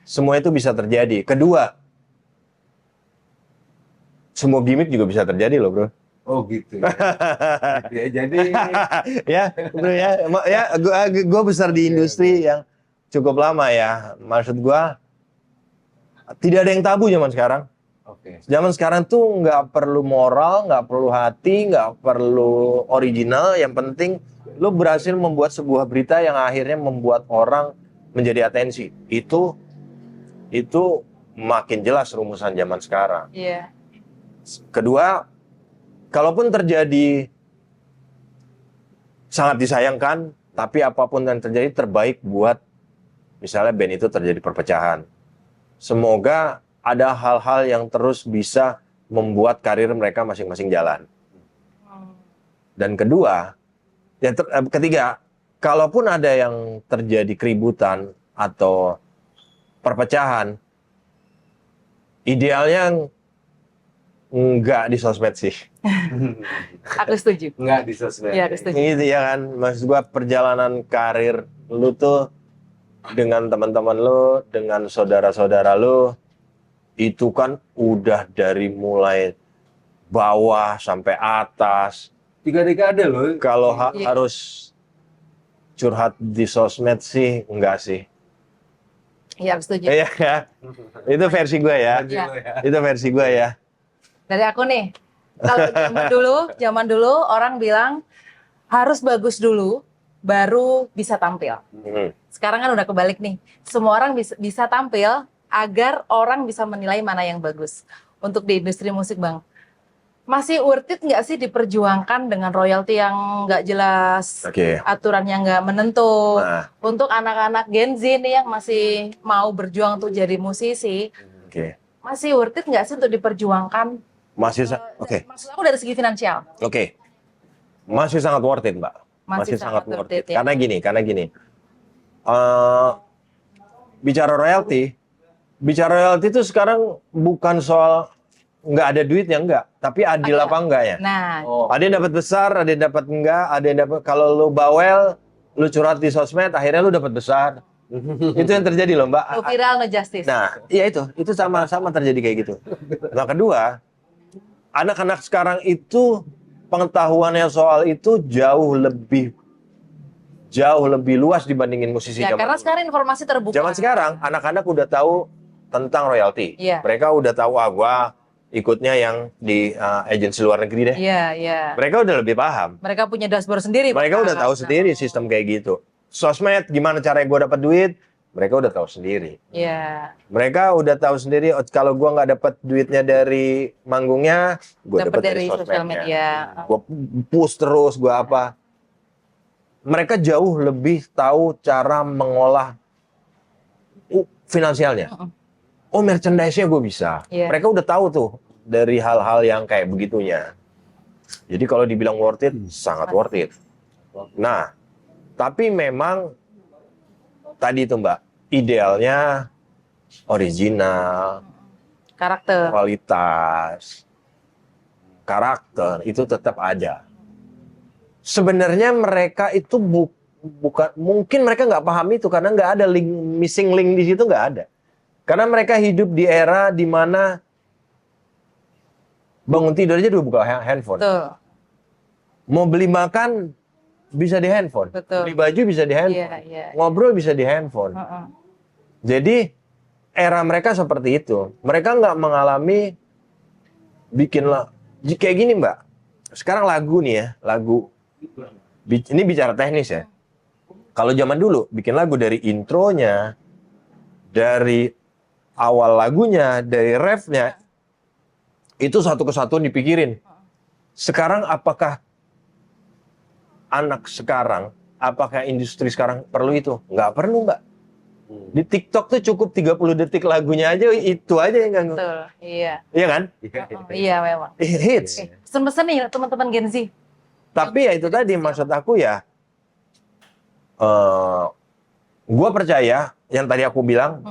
semua itu bisa terjadi. Kedua, semua gimmick juga bisa terjadi loh bro. Oh gitu ya. Ya jadi ya bro ya, gue besar di industri yang cukup lama ya. Maksud gue tidak ada yang tabu zaman sekarang. Zaman sekarang tuh nggak perlu moral, nggak perlu hati, nggak perlu original. Yang penting lo berhasil membuat sebuah berita yang akhirnya membuat orang menjadi atensi. Itu makin jelas rumusan zaman sekarang. Iya. Kedua, kalaupun terjadi sangat disayangkan, tapi apapun yang terjadi terbaik buat misalnya band itu terjadi perpecahan. Semoga ada hal-hal yang terus bisa membuat karir mereka masing-masing jalan. Dan kedua, ketiga, kalaupun ada yang terjadi keributan atau perpecahan, idealnya enggak di sosmed sih. Aku setuju. nggak di sosmed. Iya, aku setuju. Gitu ya kan, maksud gua perjalanan karir lu tuh dengan teman-teman lu, dengan saudara-saudara lu, itu kan udah dari mulai bawah sampai atas. 3 dekade loh. Kalau harus curhat di sosmed sih, enggak sih. Iya, aku setuju. Iya ya, itu versi gue ya. Iya. Itu versi gue ya. Dari aku nih, kalau zaman dulu orang bilang harus bagus dulu, baru bisa tampil. Sekarang kan udah kebalik nih, semua orang bisa tampil agar orang bisa menilai mana yang bagus. Untuk di industri musik Bang, Masih worth it nggak sih diperjuangkan dengan royalti yang nggak jelas, Oke. aturan yang nggak menentu, Nah, untuk anak-anak Gen Z nih yang masih mau berjuang untuk jadi musisi, oke. masih worth it nggak sih untuk diperjuangkan? Masih oke. Maksud aku dari segi finansial. Oke. Masih sangat worth it, Mbak. Masih sangat worth it, ya. Karena gini. Eh, bicara royalti itu sekarang bukan soal nggak ada duitnya, enggak, tapi adil Ada. apa enggak ya. Nah, Oh, Ada yang dapat besar, ada yang dapat enggak, ada yang dapat, kalau lu bawel, lu curhat di sosmed, akhirnya lu dapat besar. Itu yang terjadi loh, Mbak. no viral, no justice. Nah, iya itu sama terjadi kayak gitu. Nah, kedua, anak-anak sekarang itu pengetahuannya soal itu jauh lebih luas dibandingin musisi Ya, zaman karena dulu. sekarang informasi terbuka. Zaman sekarang anak-anak udah tahu tentang royalti. Iya. Mereka udah tahu gua ikutnya yang di agensi luar negeri deh. Iya, iya. Mereka udah lebih paham. Mereka punya dashboard sendiri. Mereka Pak. udah tahu sendiri sistem kayak gitu. Sosmed gimana caranya gua dapat duit, mereka udah tahu sendiri. Iya. Mereka udah tahu sendiri kalau gua nggak dapat duitnya dari manggungnya, gua Dapat dapat dari sosial sosmednya. media. Gua push terus, gua apa. Mereka jauh lebih tahu cara mengolah finansialnya. Oh, merchandise-nya gue bisa. Iya. Mereka udah tahu tuh dari hal-hal yang kayak begitunya. Jadi kalau dibilang worth it, sangat worth it. Nah, tapi memang tadi itu Mbak, idealnya original, Karakter. kualitas, karakter itu tetap ada. Sebenarnya mereka itu bukan, mungkin mereka nggak paham itu karena nggak ada missing link di situ, nggak ada. Karena mereka hidup di era di mana bangun tidur aja udah buka handphone. Betul. Mau beli makan bisa di handphone. Betul. Beli baju bisa di handphone. Iya, iya. Ngobrol bisa di handphone. Heeh. Jadi era mereka seperti itu. Mereka nggak mengalami kayak gini Mbak. Sekarang lagu nih ya, ini bicara teknis ya. Kalau zaman dulu bikin lagu dari intronya, dari awal lagunya, dari refnya, itu satu kesatuan dipikirin. Sekarang apakah apakah industri sekarang perlu itu? Nggak perlu, Mbak. Di TikTok tuh cukup 30 detik lagunya aja, itu aja yang ganggu. Betul. Iya. Iya kan? Iya, memang. Hits. Pesan-pesan nih teman-teman Gen Z. Tapi ya itu tadi, maksud aku ya, gua percaya yang tadi aku bilang,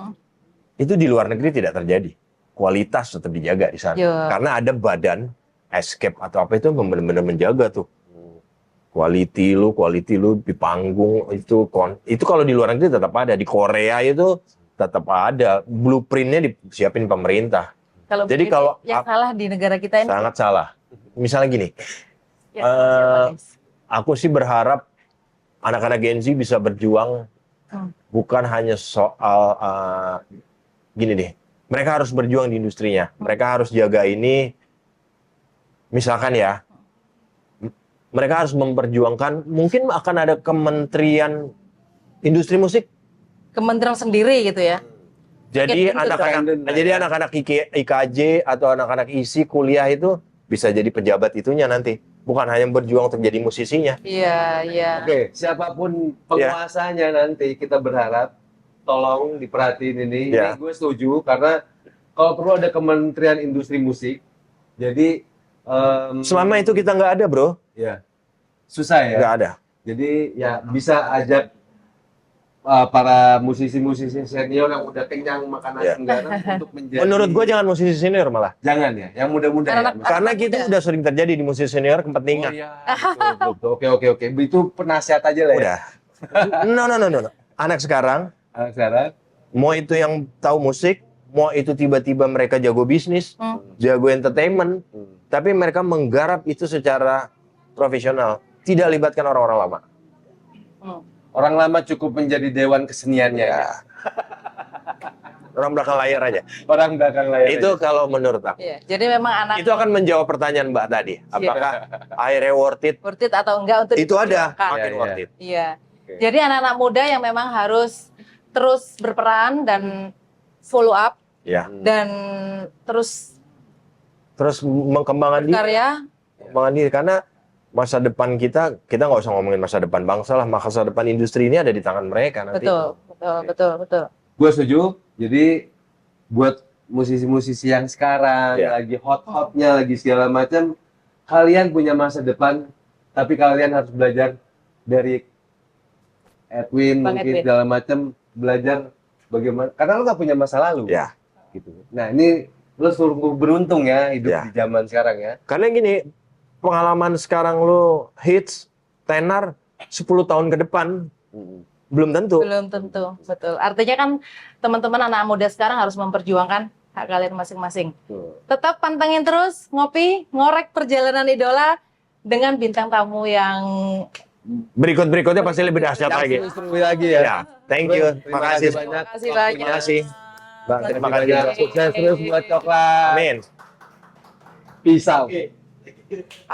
itu di luar negeri tidak terjadi. Kualitas tetap dijaga di sana. Iya. Karena ada badan escape atau apa itu benar-benar menjaga tuh. Quality lu di panggung itu kalau di luar negeri tetap ada. Di Korea itu tetap ada. Blueprintnya disiapin pemerintah. Jadi begitu, kalau yang salah di negara kita ini. sangat salah. Misalnya gini, Ya, siapa, guys? aku sih berharap anak-anak Gen Z bisa berjuang bukan hanya soal gini deh. Mereka harus berjuang di industrinya. Mereka harus jaga ini. Misalkan ya, mereka harus memperjuangkan. Mungkin akan ada Kementerian Industri Musik. Kementerian sendiri gitu ya. Jadi independen lah ya. anak-anak IKJ atau anak-anak ISI kuliah itu bisa jadi pejabat itunya nanti. Bukan hanya berjuang untuk jadi musisinya. Iya, iya. Oke, siapapun penguasanya nanti kita berharap tolong diperhatiin ini. Ya. Ini gue setuju karena kalau perlu ada Kementerian Industri Musik. Jadi Selama itu kita nggak ada, bro. ya susah ya. Nggak ada. Jadi ya bisa ajak para musisi-musisi senior yang udah kenyang makan Ya. asam garam untuk menjadi. Menurut gue jangan musisi senior malah. Jangan ya, yang muda-muda ya. Anak- Karena kita udah sering terjadi di musisi senior kepentingan. Oh iya, betul. Oke. Itu penasihat aja lah ya. Udah. No. Anak sekarang, Sekarang mau itu yang tahu musik, mau itu tiba-tiba mereka jago bisnis, jago entertainment, tapi mereka menggarap itu secara profesional, tidak libatkan orang-orang lama. orang lama cukup menjadi dewan keseniannya ya. Orang belakang layar aja. Orang belakang layar. Itu kalau menurut aku. Iya. Jadi memang anak Itu akan menjawab pertanyaan Mbak tadi. Apakah akhirnya worth it? worth it atau enggak untuk Itu ada, diperjuangkan. makin Iya, worth it. Iya. Oke. Jadi anak-anak muda yang memang harus terus berperan dan follow up Ya. dan terus terus mengembangkan diri. Karya. Mengembangkan diri karena masa depan kita nggak usah ngomongin masa depan bangsa lah, masa depan industri ini ada di tangan mereka nanti. Betul. Gue setuju. Jadi buat musisi-musisi yang sekarang Ya. lagi hot-hotnya, lagi segala macam, kalian punya masa depan, tapi kalian harus belajar dari Edwin, Bang mungkin Edwin. segala macam, belajar bagaimana. Karena lu nggak punya masa lalu. Ya. Gitu. Nah ini lu sungguh beruntung ya hidup Ya. di zaman sekarang ya. Karena gini, pengalaman sekarang lu hits, tenar 10 tahun ke depan belum tentu. Belum tentu, betul. Artinya kan teman-teman anak muda sekarang harus memperjuangkan hak kalian masing-masing. Tuh. Tetap pantengin terus, ngopi, ngorek perjalanan idola dengan bintang tamu yang Berikutnya pasti lebih dahsyat lagi. Seru lagi ya. Ya, thank you. Terima Makasih. kasih banyak. Makasih banyak. Terima kasih. Bang, terima kasih. Sukses terus buat coklat. Amin. Peace out.